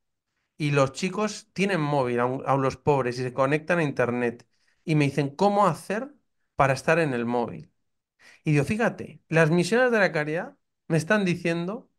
D: y los chicos tienen móvil, aun los pobres, y se conectan a internet. Y me dicen, ¿cómo hacer para estar en el móvil? Y digo, fíjate, las misiones de la caridad me están diciendo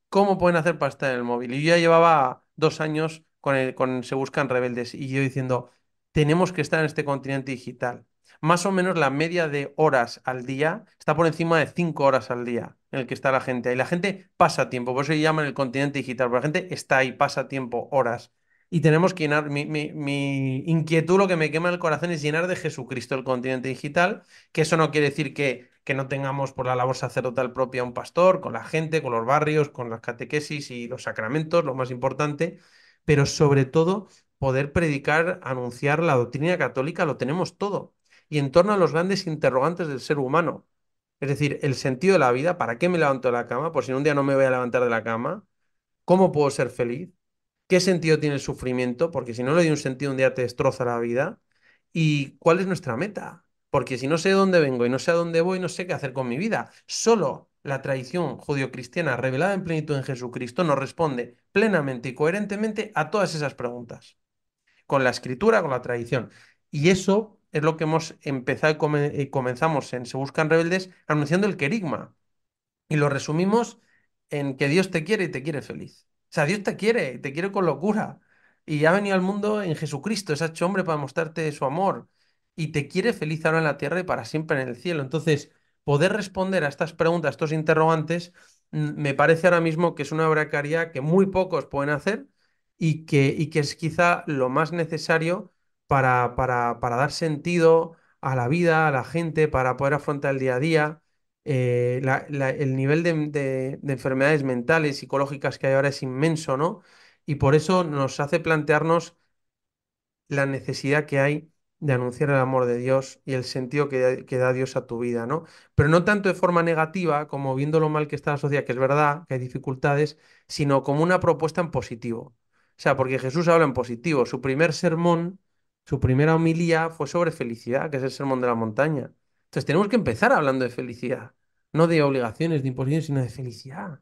D: cómo pueden hacer para estar en el móvil. Y yo ya llevaba 2 años con Se Buscan Rebeldes y yo diciendo, tenemos que estar en este continente digital. Más o menos la media de horas al día está por encima de 5 horas al día en el que está la gente. Y la gente pasa tiempo, por eso se llaman el continente digital, porque la gente está ahí, pasa tiempo, horas. Y tenemos que llenar, mi inquietud, lo que me quema el corazón es llenar de Jesucristo el continente digital, que eso no quiere decir que no tengamos por la labor sacerdotal propia un pastor, con la gente, con los barrios, con las catequesis y los sacramentos, lo más importante, pero sobre todo poder predicar, anunciar la doctrina católica, lo tenemos todo. Y en torno a los grandes interrogantes del ser humano, es decir, el sentido de la vida, ¿para qué me levanto de la cama? Por si un día no me voy a levantar de la cama, ¿cómo puedo ser feliz? ¿Qué sentido tiene el sufrimiento? Porque si no le doy un sentido, un día te destroza la vida. ¿Y cuál es nuestra meta? Porque si no sé de dónde vengo y no sé a dónde voy, no sé qué hacer con mi vida. Solo la tradición judio-cristiana revelada en plenitud en Jesucristo nos responde plenamente y coherentemente a todas esas preguntas, con la escritura, con la tradición. Y eso es lo que hemos empezado y comenzamos en Se Buscan Rebeldes anunciando el querigma. Y lo resumimos en que Dios te quiere y te quiere feliz. O sea, Dios te quiere y te quiere con locura. Y ha venido al mundo en Jesucristo, se ha hecho hombre para mostrarte su amor. Y te quiere feliz ahora en la tierra y para siempre en el cielo. Entonces, poder responder a estas preguntas, a estos interrogantes, me parece ahora mismo que es una bracaria que muy pocos pueden hacer y que es quizá lo más necesario para dar sentido a la vida, a la gente, para poder afrontar el día a día. El nivel de enfermedades mentales, psicológicas que hay ahora es inmenso, ¿no? Y por eso nos hace plantearnos la necesidad que hay de anunciar el amor de Dios y el sentido que da Dios a tu vida, ¿no? Pero no tanto de forma negativa, como viendo lo mal que está la sociedad, que es verdad, que hay dificultades, sino como una propuesta en positivo. O sea, porque Jesús habla en positivo. Su primer sermón, su primera homilía fue sobre felicidad, que es el sermón de la montaña. Entonces tenemos que empezar hablando de felicidad, no de obligaciones, de imposiciones, sino de felicidad.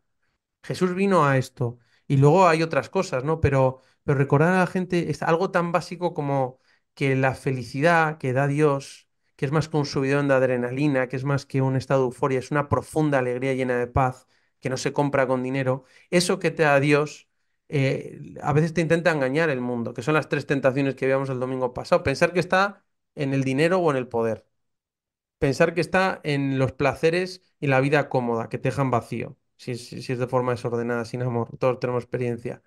D: Jesús vino a esto. Y luego hay otras cosas, ¿no? Pero recordar a la gente es algo tan básico como que la felicidad que da Dios, que es más que un subidón de adrenalina, que es más que un estado de euforia, es una profunda alegría llena de paz, que no se compra con dinero. Eso que te da Dios, a veces te intenta engañar el mundo, que son las tres tentaciones que veíamos el domingo pasado. Pensar que está en el dinero o en el poder. Pensar que está en los placeres y la vida cómoda, que te dejan vacío, si es de forma desordenada, sin amor. Todos tenemos experiencia.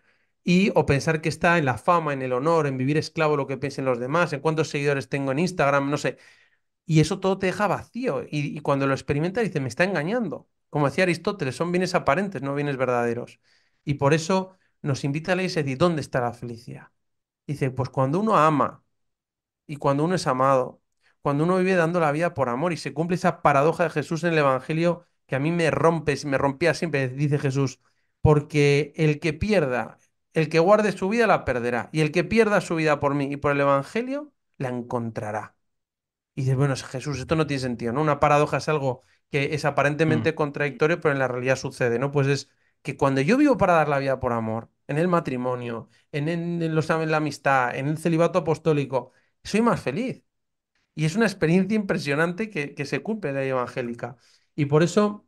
D: O pensar que está en la fama, en el honor, en vivir esclavo de lo que piensen los demás, en cuántos seguidores tengo en Instagram, no sé. Y eso todo te deja vacío. Y cuando lo experimentas, dices, me está engañando. Como decía Aristóteles, son bienes aparentes, no bienes verdaderos. Y por eso nos invita a la iglesia a decir, ¿dónde está la felicidad? Dice, pues cuando uno ama y cuando uno es amado, cuando uno vive dando la vida por amor y se cumple esa paradoja de Jesús en el Evangelio que a mí me rompe, me rompía siempre, dice Jesús, porque el que pierda, el que guarde su vida la perderá, y el que pierda su vida por mí y por el Evangelio, la encontrará. Y dices, bueno, Jesús, esto no tiene sentido, ¿no? Una paradoja es algo que es
C: Mm.
D: aparentemente contradictorio, pero en la realidad sucede, ¿no? Pues es que cuando yo vivo para dar la vida por amor, en el matrimonio, en la amistad, en el celibato apostólico, soy más feliz. Y es una experiencia impresionante que se cumple en la ley evangélica. Y por eso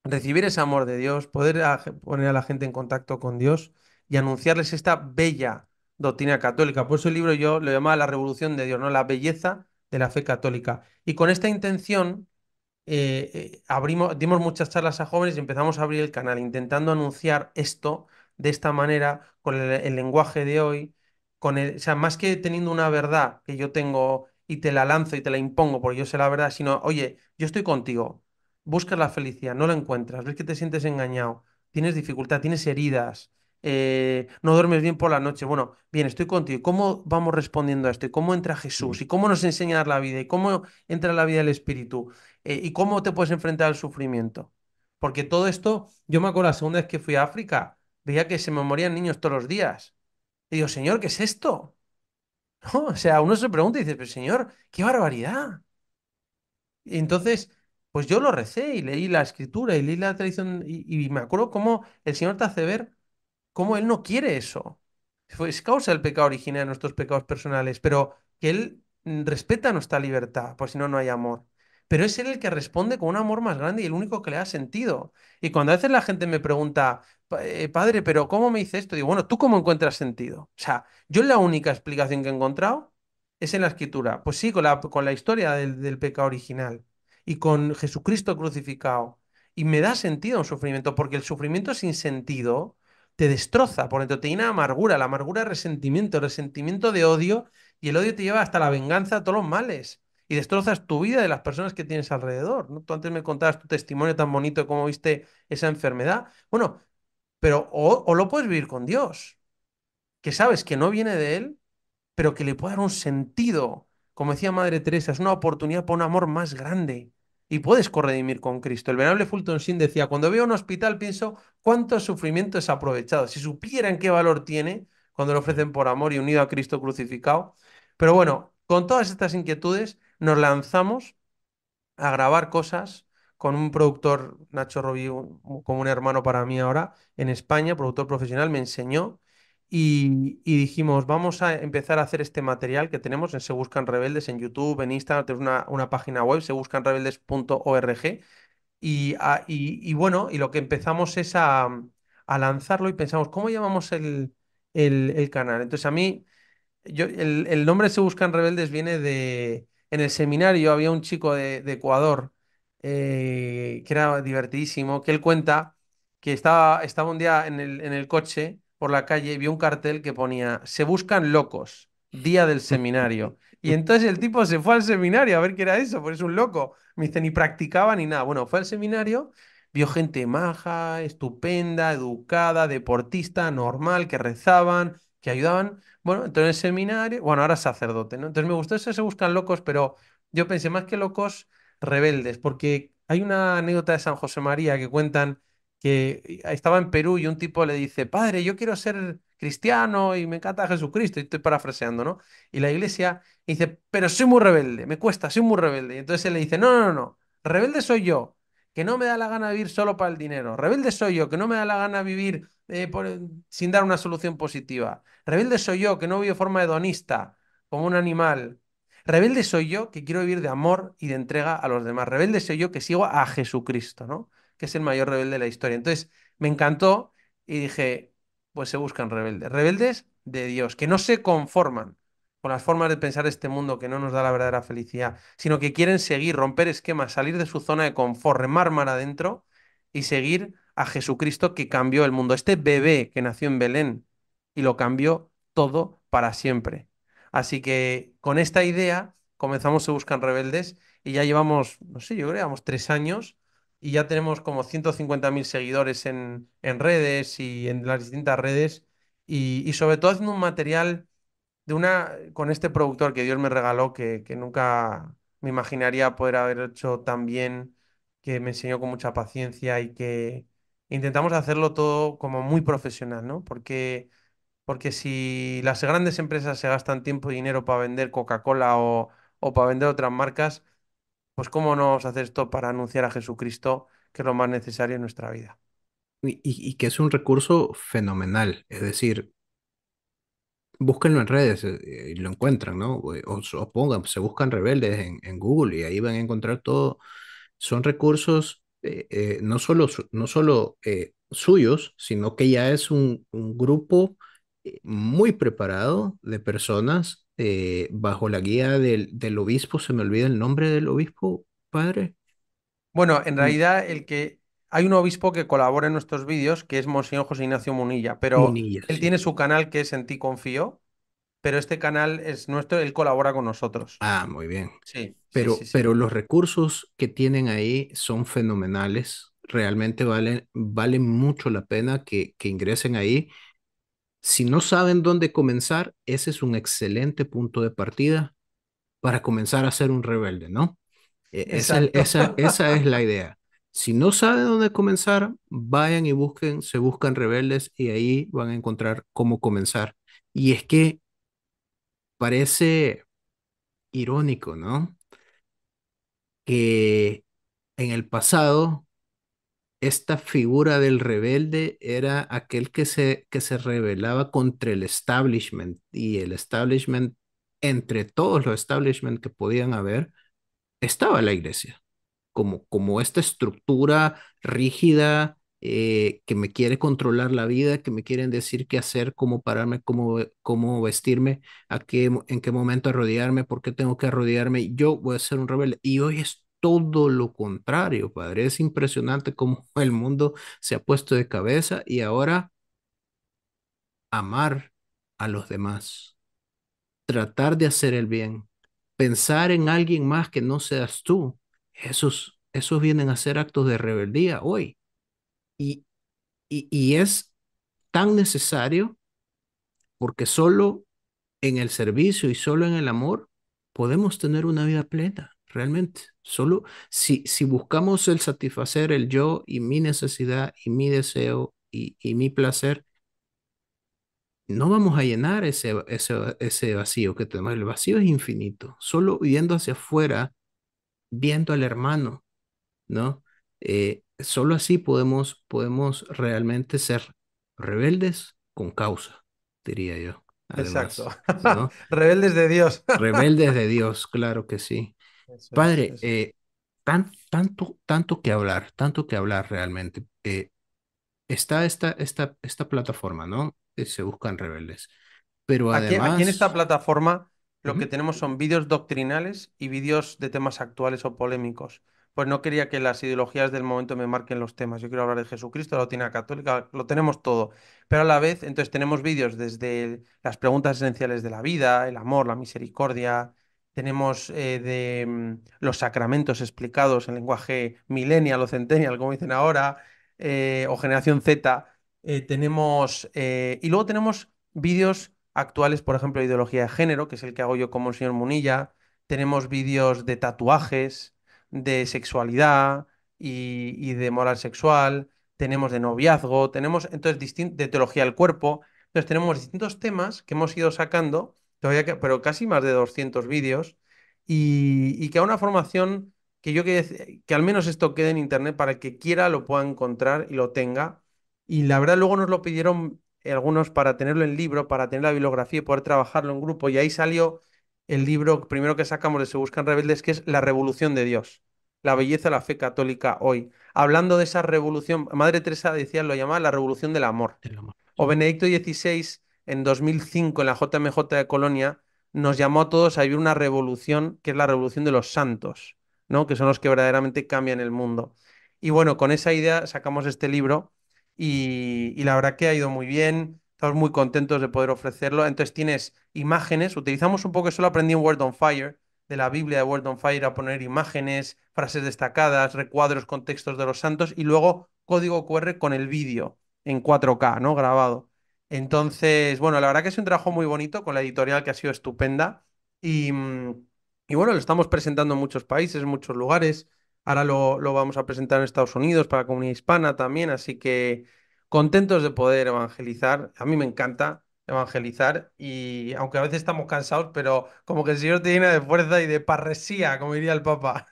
D: recibir ese amor de Dios, poder poner a la gente en contacto con Dios y anunciarles esta bella doctrina católica. Por eso el libro yo lo llamaba La Revolución de Dios, ¿no? La belleza de la fe católica. Y con esta intención dimos muchas charlas a jóvenes y empezamos a abrir el canal intentando anunciar esto de esta manera, con el lenguaje de hoy, o sea, más que teniendo una verdad que yo tengo y te la lanzo y te la impongo porque yo sé la verdad, sino, oye, yo estoy contigo, buscas la felicidad, no la encuentras, ves que te sientes engañado, tienes dificultad, tienes heridas. No duermes bien por la noche. Bueno, bien, estoy contigo. ¿Cómo vamos respondiendo a esto? ¿Y cómo entra Jesús? ¿Y cómo nos enseña a dar la vida? ¿Y cómo entra la vida del Espíritu? ¿Y cómo te puedes enfrentar al sufrimiento? Porque todo esto, yo me acuerdo la segunda vez que fui a África, veía que se me morían niños todos los días. Y digo, Señor, ¿qué es esto? ¿No? O sea, uno se pregunta y dice, pero Señor, qué barbaridad. Y entonces, pues yo lo recé y leí la escritura y leí la tradición y me acuerdo cómo el Señor te hace ver cómo Él no quiere eso. Es causa del pecado original de nuestros pecados personales, pero que Él respeta nuestra libertad, pues si no, no hay amor. Pero es Él el que responde con un amor más grande y el único que le da sentido. Y cuando a veces la gente me pregunta, Padre, pero ¿cómo me dice esto? Digo, bueno, ¿tú cómo encuentras sentido? O sea, yo la única explicación que he encontrado es en la escritura. Pues sí, con la historia del pecado original y con Jesucristo crucificado. Y me da sentido un sufrimiento, porque el sufrimiento sin sentido te destroza por dentro, te llena de amargura, la amargura es resentimiento, el resentimiento de odio, y el odio te lleva hasta la venganza de todos los males. Y destrozas tu vida de las personas que tienes alrededor, ¿no? Tú antes me contabas tu testimonio tan bonito de cómo viste esa enfermedad. Bueno, pero o lo puedes vivir con Dios, que sabes que no viene de Él, pero que le puede dar un sentido. Como decía Madre Teresa, es una oportunidad para un amor más grande. Y puedes corredimir con Cristo. El venerable Fulton Sheen decía, cuando veo un hospital pienso cuánto sufrimiento es aprovechado. Si supieran qué valor tiene cuando lo ofrecen por amor y unido a Cristo crucificado. Pero bueno, con todas estas inquietudes nos lanzamos a grabar cosas con un productor, Nacho Robí, como un hermano para mí ahora, en España, productor profesional, me enseñó y dijimos, vamos a empezar a hacer este material que tenemos en Se Buscan Rebeldes en YouTube, en Instagram, tenemos una página web, sebuscanrebeldes.org y bueno, y lo que empezamos es a lanzarlo y pensamos, ¿cómo llamamos el canal? Entonces a mí... el nombre Se Buscan Rebeldes viene de... En el seminario había un chico de Ecuador que era divertidísimo, que él cuenta que estaba un día en el coche por la calle y vio un cartel que ponía Se buscan locos, día del seminario. Y entonces el tipo se fue al seminario a ver qué era eso, pues es un loco. Me dice, ni practicaba ni nada. Bueno, fue al seminario, vio gente maja, estupenda, educada, deportista, normal, que rezaban, que ayudaban. Bueno, entonces el seminario, bueno, ahora es sacerdote, ¿no? Entonces me gustó eso, Se Buscan Locos, pero yo pensé más que locos, rebeldes, porque hay una anécdota de San José María que cuentan que estaba en Perú y un tipo le dice, padre, yo quiero ser cristiano y me encanta Jesucristo, y estoy parafraseando, ¿no? Y la iglesia dice, pero soy muy rebelde, me cuesta, soy muy rebelde. Y entonces él le dice, no, no, no, no, rebelde soy yo, que no me da la gana vivir solo para el dinero, rebelde soy yo, que no me da la gana vivir sin dar una solución positiva. Rebelde soy yo, que no vivo de forma hedonista, como un animal. Rebelde soy yo, que quiero vivir de amor y de entrega a los demás. Rebelde soy yo, que sigo a Jesucristo, ¿no? Que es el mayor rebelde de la historia. Entonces, me encantó y dije, pues Se Buscan Rebeldes. Rebeldes de Dios, que no se conforman con las formas de pensar este mundo que no nos da la verdadera felicidad, sino que quieren seguir, romper esquemas, salir de su zona de confort, remar mar adentro y seguir a Jesucristo que cambió el mundo. Este bebé que nació en Belén y lo cambió todo para siempre. Así que con esta idea comenzamos Se Buscan Rebeldes y ya llevamos, no sé, yo creo que llevamos 3 años y ya tenemos como 150.000 seguidores en redes y en las distintas redes y sobre todo haciendo un material con este productor que Dios me regaló que nunca me imaginaría poder haber hecho tan bien, que me enseñó con mucha paciencia y que intentamos hacerlo todo como muy profesional, ¿no? Porque si las grandes empresas se gastan tiempo y dinero para vender Coca-Cola o para vender otras marcas, pues ¿cómo no vamos a hacer esto para anunciar a Jesucristo, que es lo más necesario en nuestra vida?
C: Y que es un recurso fenomenal. Es decir, búsquenlo en redes y lo encuentran, ¿no? O pongan, se buscan rebeldes en Google y ahí van a encontrar todo. Son recursos no solo suyos, sino que ya es un grupo muy preparado de personas bajo la guía del obispo. Se me olvida el nombre del obispo, padre.
D: Bueno, en
C: Mm,
D: realidad hay un obispo que colabora en nuestros vídeos, que es Monseñor José Ignacio Munilla, pero
C: Munilla,
D: él
C: sí.
D: tiene su canal que es En Ti Confío, pero este canal es nuestro, él colabora con nosotros.
C: Ah, muy bien.
D: Sí, sí, sí,
C: Pero
D: sí.
C: los recursos que tienen ahí son fenomenales. Realmente vale mucho la pena que ingresen ahí. Si no saben dónde comenzar, ese es un excelente punto de partida para comenzar a ser un rebelde, ¿no?
D: Exacto.
C: Esa es la idea. Si no saben dónde comenzar, vayan y busquen, se buscan rebeldes y ahí van a encontrar cómo comenzar. Y es que parece irónico, ¿no? Que en el pasado esta figura del rebelde era aquel que se rebelaba contra el establishment y el establishment, entre todos los establishment que podían haber, estaba la iglesia, como esta estructura rígida que me quiere controlar la vida, que me quieren decir qué hacer, cómo pararme, cómo vestirme, en qué momento arrodillarme, por qué tengo que arrodillarme. Yo voy a ser un rebelde. Y hoy es todo lo contrario, padre. Es impresionante cómo el mundo se ha puesto de cabeza y ahora amar a los demás, tratar de hacer el bien, pensar en alguien más que no seas tú, esos vienen a ser actos de rebeldía hoy. Y, y es tan necesario porque solo en el servicio y solo en el amor podemos tener una vida plena, realmente. Solo si buscamos el satisfacer el yo y mi necesidad y mi deseo y mi placer, no vamos a llenar ese vacío que tenemos. El vacío es infinito. Solo viendo hacia afuera, viendo al hermano, ¿no? Solo así podemos realmente ser rebeldes con causa, diría yo,
D: Exacto.
C: además, ¿no?
D: Rebeldes de Dios.
C: Rebeldes de Dios, claro que sí.
D: Eso es,
C: Padre,
D: eso es.
C: tanto que hablar realmente. Está esta plataforma, ¿no? Se buscan rebeldes. Pero
D: Aquí en esta
C: además,
D: plataforma lo que
C: ujú,
D: tenemos son vídeos doctrinales y vídeos de temas actuales o polémicos. Pues no quería que las ideologías del momento me marquen los temas. Yo quiero hablar de Jesucristo, la doctrina católica, lo tenemos todo. Pero a la vez, entonces tenemos vídeos desde las preguntas esenciales de la vida, el amor, la misericordia. Tenemos los sacramentos explicados en lenguaje millennial o centennial, como dicen ahora, o generación Z. Y luego tenemos vídeos actuales, por ejemplo, de ideología de género, que es el que hago yo como el señor Munilla. Tenemos vídeos de tatuajes, de sexualidad y de moral sexual. Tenemos de noviazgo, tenemos entonces de teología del cuerpo. Entonces tenemos distintos temas que hemos ido sacando, pero casi más de 200 vídeos, y que a una formación que yo que al menos esto quede en internet para el que quiera lo pueda encontrar y lo tenga. Y la verdad luego nos lo pidieron algunos para tenerlo en libro, para tener la bibliografía y poder trabajarlo en grupo. Y ahí salió el libro primero que sacamos de Se Buscan Rebeldes, que es La Revolución de Dios, la belleza de la fe católica hoy. Hablando de esa revolución, Madre Teresa decía, lo llamaba la revolución del amor.
C: el amor.
D: O Benedicto XVI, en 2005, en la JMJ de Colonia, nos llamó a todos a vivir una revolución, que es la revolución de los santos, ¿no? Que son los que verdaderamente cambian el mundo. Y bueno, con esa idea sacamos este libro y la verdad que ha ido muy bien. Estamos muy contentos de poder ofrecerlo. Entonces tienes imágenes, utilizamos un poco, eso lo aprendí en Word on Fire, de la Biblia de Word on Fire, a poner imágenes, frases destacadas, recuadros, contextos de los santos y luego código QR con el vídeo en 4K, ¿no? Grabado. Entonces, bueno, la verdad que es un trabajo muy bonito con la editorial que ha sido estupenda y, y bueno, lo estamos presentando en muchos países, en muchos lugares. Ahora lo vamos a presentar en Estados Unidos para la comunidad hispana también, así que contentos de poder evangelizar. A mí me encanta evangelizar y aunque a veces estamos cansados, pero como que el Señor te llena de fuerza y de parresía, como diría el Papa.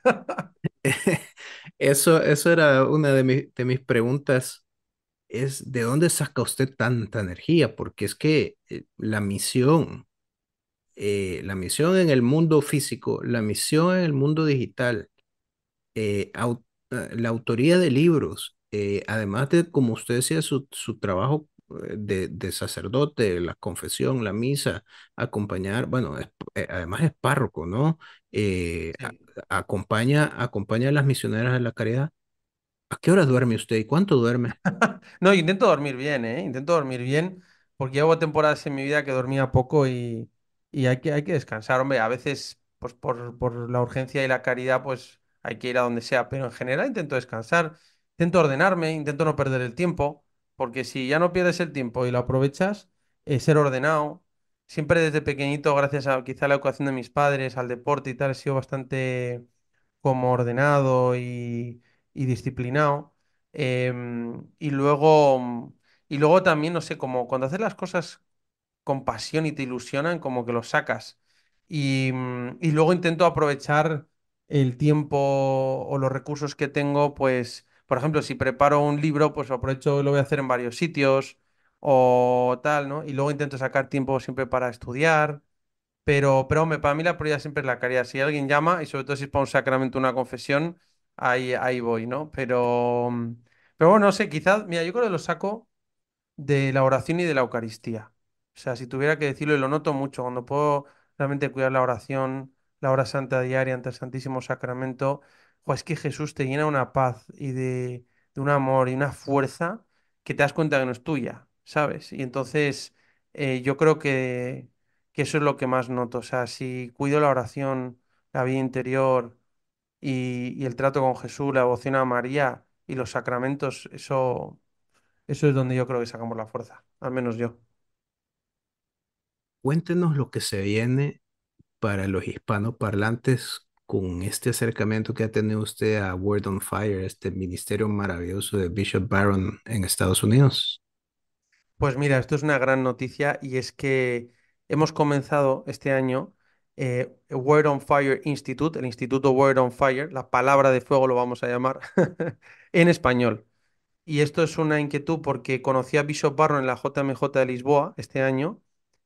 C: Eso era una de mis preguntas, es ¿de dónde saca usted tanta energía? Porque es que la misión en el mundo físico, la misión en el mundo digital, la autoría de libros, además de, como usted decía, su trabajo de sacerdote, la confesión, la misa, acompañar, bueno, además es párroco, ¿no?
D: Sí.
C: Acompaña a las misioneras de la caridad. ¿A qué hora duerme usted y cuánto duerme?
D: No, intento dormir bien, ¿eh? Intento dormir bien, porque llevo temporadas en mi vida que dormía poco y hay que descansar, hombre. A veces, pues por la urgencia y la caridad, pues hay que ir a donde sea, pero en general intento descansar, intento ordenarme, intento no perder el tiempo, porque si ya no pierdes el tiempo y lo aprovechas, ser ordenado. Siempre desde pequeñito, gracias a quizá la educación de mis padres, al deporte y tal, he sido bastante como ordenado y disciplinado. Y luego también, no sé, como cuando haces las cosas con pasión y te ilusionan, como que lo sacas. Y luego intento aprovechar el tiempo o los recursos que tengo, pues, por ejemplo, si preparo un libro, pues aprovecho y lo voy a hacer en varios sitios o tal, ¿no? Y luego intento sacar tiempo siempre para estudiar. Pero hombre, para mí la prioridad siempre es la caridad. Si alguien llama, y sobre todo si es para un sacramento, una confesión, ahí voy, ¿no? Pero bueno, no sé, quizás, mira, yo creo que lo saco de la oración y de la Eucaristía. O sea, si tuviera que decirlo, y lo noto mucho, cuando puedo realmente cuidar la oración, la hora santa diaria ante el Santísimo Sacramento, es que Jesús te llena una paz de un amor y una fuerza que te das cuenta que no es tuya, ¿sabes? Y entonces yo creo que eso es lo que más noto. O sea, si cuido la oración, la vida interior y el trato con Jesús, la devoción a María y los sacramentos, eso es donde yo creo que sacamos la fuerza, al menos yo.
C: Cuéntenos lo que se viene para los hispanoparlantes con este acercamiento que ha tenido usted a Word on Fire, este ministerio maravilloso de Bishop Barron en Estados Unidos.
D: Pues mira, esto es una gran noticia y es que hemos comenzado este año Word on Fire Institute, el Instituto Word on Fire, la palabra de fuego lo vamos a llamar, en español. Y esto es una inquietud porque conocí a Bishop Barron en la JMJ de Lisboa este año,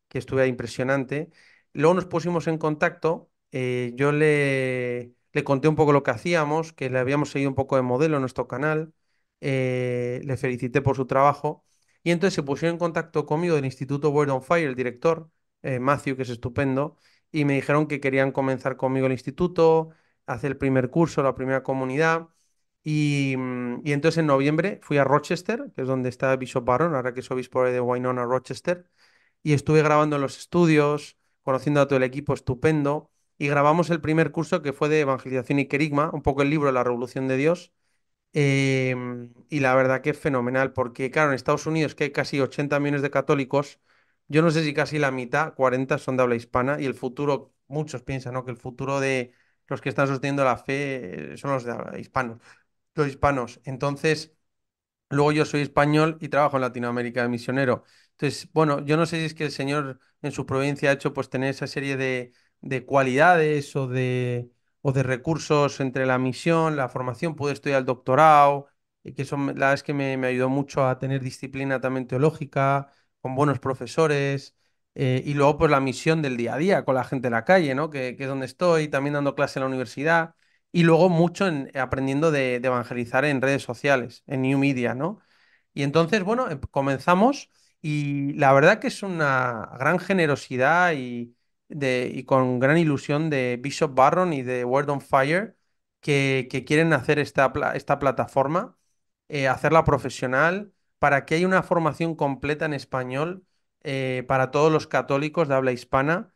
D: que estuve ahí impresionante. Luego nos pusimos en contacto, yo le conté un poco lo que hacíamos, que le habíamos seguido un poco de modelo en nuestro canal, le felicité por su trabajo y entonces se pusieron en contacto conmigo del Instituto Word on Fire, el director, Matthew, que es estupendo, y me dijeron que querían comenzar conmigo el instituto, hacer el primer curso, la primera comunidad. Y entonces en noviembre fui a Rochester, que es donde está Bishop Barron, ahora que es obispo de Winona, Rochester, y estuve grabando en los estudios, conociendo a todo el equipo estupendo, y grabamos el primer curso que fue de evangelización y querigma, un poco el libro La Revolución de Dios, y la verdad que es fenomenal, porque claro, en Estados Unidos que hay casi 80 millones de católicos, yo no sé si casi la mitad, 40 son de habla hispana, y el futuro, muchos piensan, ¿no? Que el futuro de los que están sosteniendo la fe son los de habla hispanos, los hispanos. Entonces, luego yo soy español y trabajo en Latinoamérica de misionero. Entonces, bueno, yo no sé si es que el Señor en su providencia ha hecho pues tener esa serie de cualidades o de recursos entre la misión, la formación. Pude estudiar el doctorado, y que eso la verdad es que me ayudó mucho a tener disciplina también teológica, con buenos profesores. Y luego pues la misión del día a día con la gente en la calle, ¿no? Que es donde estoy, también dando clase en la universidad. Y luego mucho aprendiendo de evangelizar en redes sociales, en New Media, ¿no? Y entonces, bueno, comenzamos y la verdad que es una gran generosidad y con gran ilusión de Bishop Barron y de Word on Fire que quieren hacer esta plataforma, hacerla profesional, para que haya una formación completa en español para todos los católicos de habla hispana.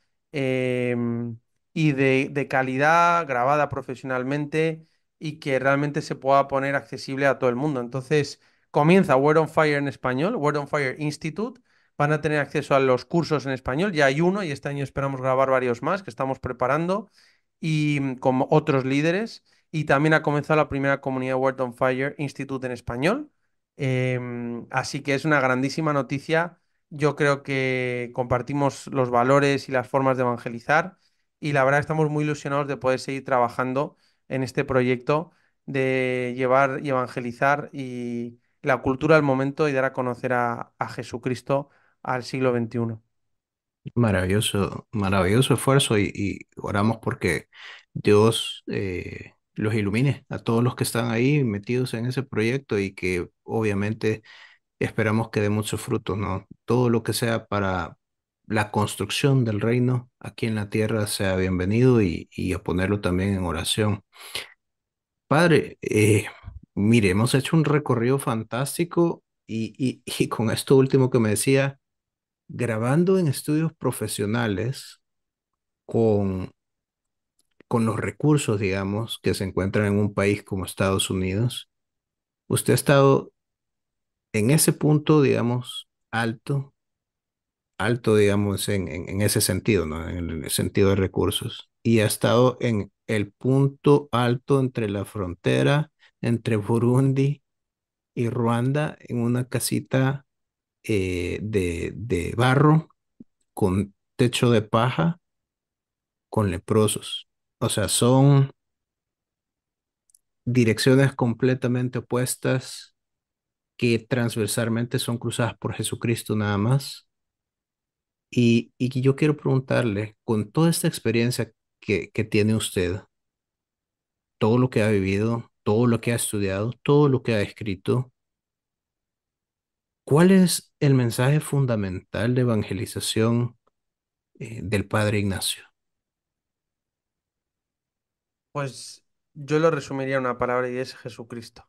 D: Y de calidad, grabada profesionalmente y que realmente se pueda poner accesible a todo el mundo. Entonces, comienza Word on Fire en español, Word on Fire Institute. Van a tener acceso a los cursos en español. Ya hay uno y este año esperamos grabar varios más que estamos preparando y con otros líderes. Y también ha comenzado la primera comunidad Word on Fire Institute en español. Así que es una grandísima noticia. Yo creo que compartimos los valores y las formas de evangelizar y la verdad estamos muy ilusionados de poder seguir trabajando en este proyecto de llevar y evangelizar y la cultura al momento y dar a conocer a Jesucristo al siglo XXI.
C: Maravilloso, maravilloso esfuerzo y oramos porque Dios los ilumine a todos los que están ahí metidos en ese proyecto y que obviamente esperamos que dé muchos frutos, ¿no? Todo lo que sea para la construcción del reino aquí en la tierra sea bienvenido y a ponerlo también en oración. Padre, mire, hemos hecho un recorrido fantástico y con esto último que me decía, grabando en estudios profesionales con, con los recursos, digamos, que se encuentran en un país como Estados Unidos, usted ha estado en ese punto, digamos, alto, digamos, en ese sentido, ¿no? En el sentido de recursos. Y ha estado en el punto alto entre la frontera, entre Burundi y Ruanda, en una casita de barro con techo de paja, con leprosos. O sea, son direcciones completamente opuestas que transversalmente son cruzadas por Jesucristo nada más. Y yo quiero preguntarle, con toda esta experiencia que tiene usted, todo lo que ha vivido, todo lo que ha estudiado, todo lo que ha escrito, ¿cuál es el mensaje fundamental de evangelización del Padre Ignacio?
D: Pues yo lo resumiría en una palabra y es Jesucristo,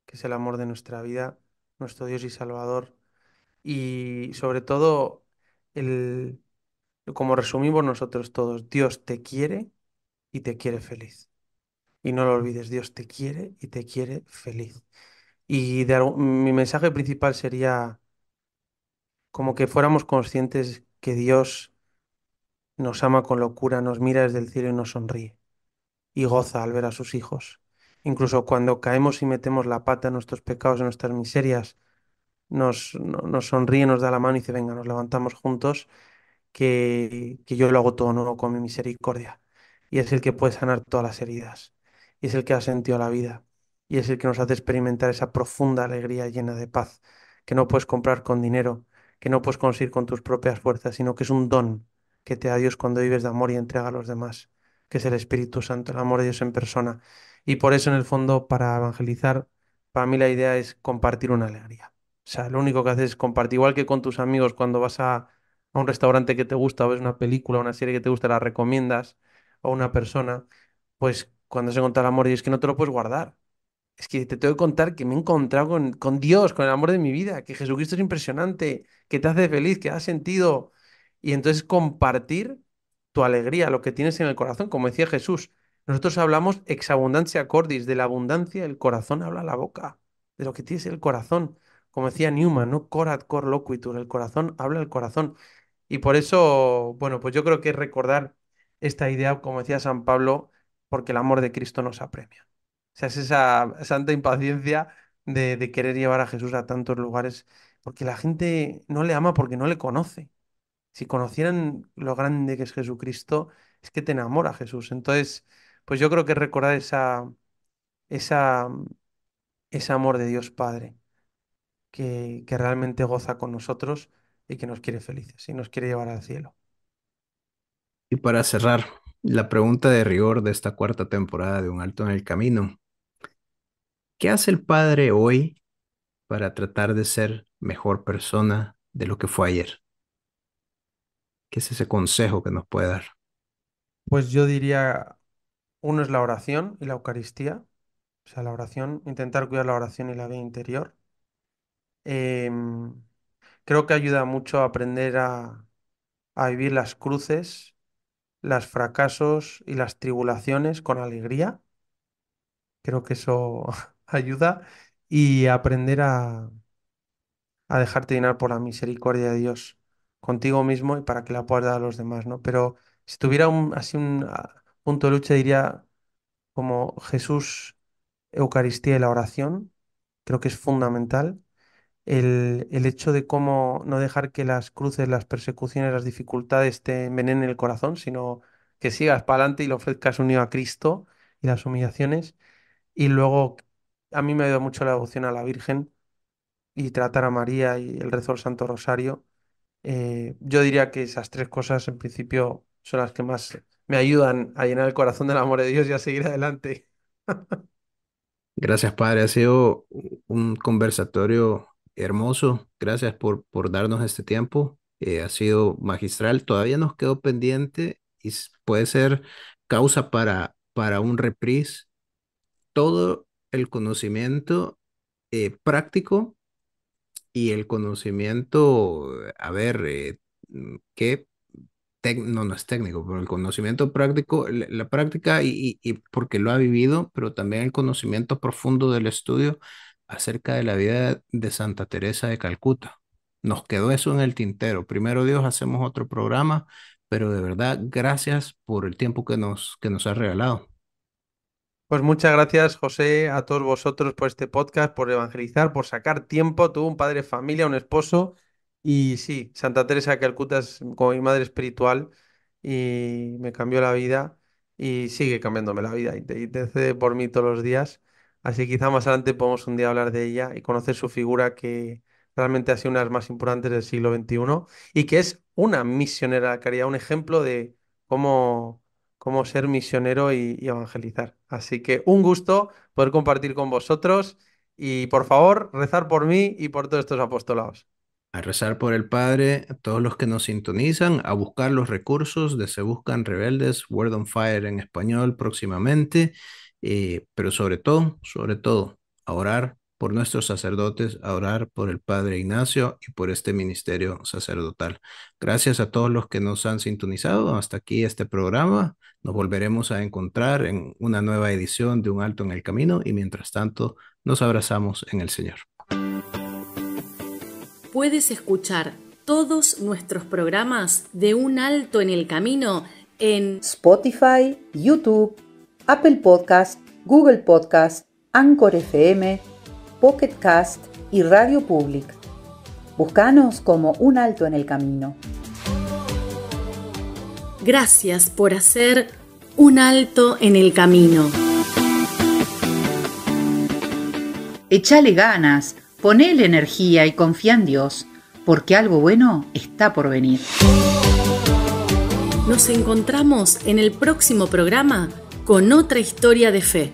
D: que es el amor de nuestra vida, nuestro Dios y Salvador. Y sobre todo, el, como resumimos nosotros todos, Dios te quiere y te quiere feliz. Y no lo olvides, Dios te quiere y te quiere feliz. Y mi mensaje principal sería como que fuéramos conscientes que Dios nos ama con locura, nos mira desde el cielo y nos sonríe y goza al ver a sus hijos. Incluso cuando caemos y metemos la pata en nuestros pecados, en nuestras miserias, nos sonríe, nos da la mano y dice, venga, nos levantamos juntos. que yo lo hago todo nuevo con mi misericordia. Y es el que puede sanar todas las heridas. Y es el que ha sentido la vida. Y es el que nos hace experimentar esa profunda alegría llena de paz, que no puedes comprar con dinero, que no puedes conseguir con tus propias fuerzas, sino que es un don que te da Dios cuando vives de amor y entrega a los demás, que es el Espíritu Santo, el amor de Dios en persona. Y por eso, en el fondo, para evangelizar, para mí la idea es compartir una alegría. O sea, lo único que haces es compartir, igual que con tus amigos cuando vas a un restaurante que te gusta o ves una película o una serie que te gusta, la recomiendas a una persona, pues cuando se encuentra el amor y es que no te lo puedes guardar. Es que te tengo que contar que me he encontrado con Dios, con el amor de mi vida, que Jesucristo es impresionante, que te hace feliz, que da sentido. Y entonces compartir tu alegría, lo que tienes en el corazón, como decía Jesús. Nosotros hablamos ex abundancia cordis, de la abundancia el corazón habla la boca, de lo que tienes en el corazón. Como decía Newman, no corat cor loquitur, el corazón habla el corazón. Y por eso, bueno, pues yo creo que es recordar esta idea, como decía San Pablo, porque el amor de Cristo nos apremia. O sea, es esa santa impaciencia de querer llevar a Jesús a tantos lugares, porque la gente no le ama porque no le conoce. Si conocieran lo grande que es Jesucristo, es que te enamora Jesús. Entonces, pues yo creo que es recordar esa, ese amor de Dios Padre, que realmente goza con nosotros y que nos quiere felices y nos quiere llevar al cielo.
C: Y para cerrar, la pregunta de rigor de esta cuarta temporada de Un Alto en el Camino. ¿Qué hace el padre hoy para tratar de ser mejor persona de lo que fue ayer? ¿Qué es ese consejo que nos puede dar?
D: Pues yo diría, uno es la oración y la Eucaristía. O sea, la oración, intentar cuidar la oración y la vida interior. Em, Creo que ayuda mucho a aprender a vivir las cruces, los fracasos y las tribulaciones con alegría. Creo que eso ayuda. Y aprender a dejarte llenar por la misericordia de Dios contigo mismo y para que la puedas dar a los demás, ¿no? Pero si tuviera así un punto de lucha, diría como Jesús, Eucaristía y la oración, creo que es fundamental. El hecho de cómo no dejar que las cruces, las persecuciones, las dificultades te envenenen el corazón, sino que sigas para adelante y lo ofrezcas unido a Cristo y las humillaciones. Y luego, a mí me ayuda mucho la devoción a la Virgen y tratar a María y el rezo del Santo Rosario. Yo diría que esas tres cosas, en principio, son las que más me ayudan a llenar el corazón del amor de Dios y a seguir adelante.
C: Gracias, padre. Ha sido un conversatorio hermoso. Gracias por darnos este tiempo. Ha sido magistral. Todavía nos quedó pendiente y puede ser causa para un reprise. Todo el conocimiento práctico y el conocimiento, a ver, ¿qué no, no es técnico, pero el conocimiento práctico, la práctica y porque lo ha vivido, pero también el conocimiento profundo del estudio acerca de la vida de Santa Teresa de Calcuta. Nos quedó eso en el tintero. Primero Dios, hacemos otro programa, pero de verdad, gracias por el tiempo que nos has regalado.
D: Pues muchas gracias, José, a todos vosotros por este podcast, por evangelizar, por sacar tiempo. Tuve un padre de familia, un esposo. Y sí, Santa Teresa de Calcuta es como mi madre espiritual y me cambió la vida y sigue cambiándome la vida. Intercede por mí todos los días. Así que quizá más adelante podemos un día hablar de ella y conocer su figura que realmente ha sido una de las más importantes del siglo XXI y que es una misionera de la caridad, un ejemplo de cómo ser misionero y evangelizar. Así que un gusto poder compartir con vosotros y por favor, rezar por mí y por todos estos apostolados.
C: A rezar por el Padre, a todos los que nos sintonizan, a buscar los recursos de Se Buscan Rebeldes, Word on Fire en español próximamente, pero sobre todo, a orar por nuestros sacerdotes, a orar por el Padre Ignacio y por este ministerio sacerdotal. Gracias a todos los que nos han sintonizado. Hasta aquí este programa. Nos volveremos a encontrar en una nueva edición de Un Alto en el Camino y mientras tanto nos abrazamos en el Señor.
A: Puedes escuchar todos nuestros programas de Un Alto en el Camino en
B: Spotify, YouTube, Apple Podcast, Google Podcast, Anchor FM, Pocket Cast y Radio Public. Búscanos como Un Alto en el Camino.
A: Gracias por hacer un alto en el camino.
B: Échale ganas, ponele energía y confía en Dios, porque algo bueno está por venir.
A: Nos encontramos en el próximo programa con otra historia de fe.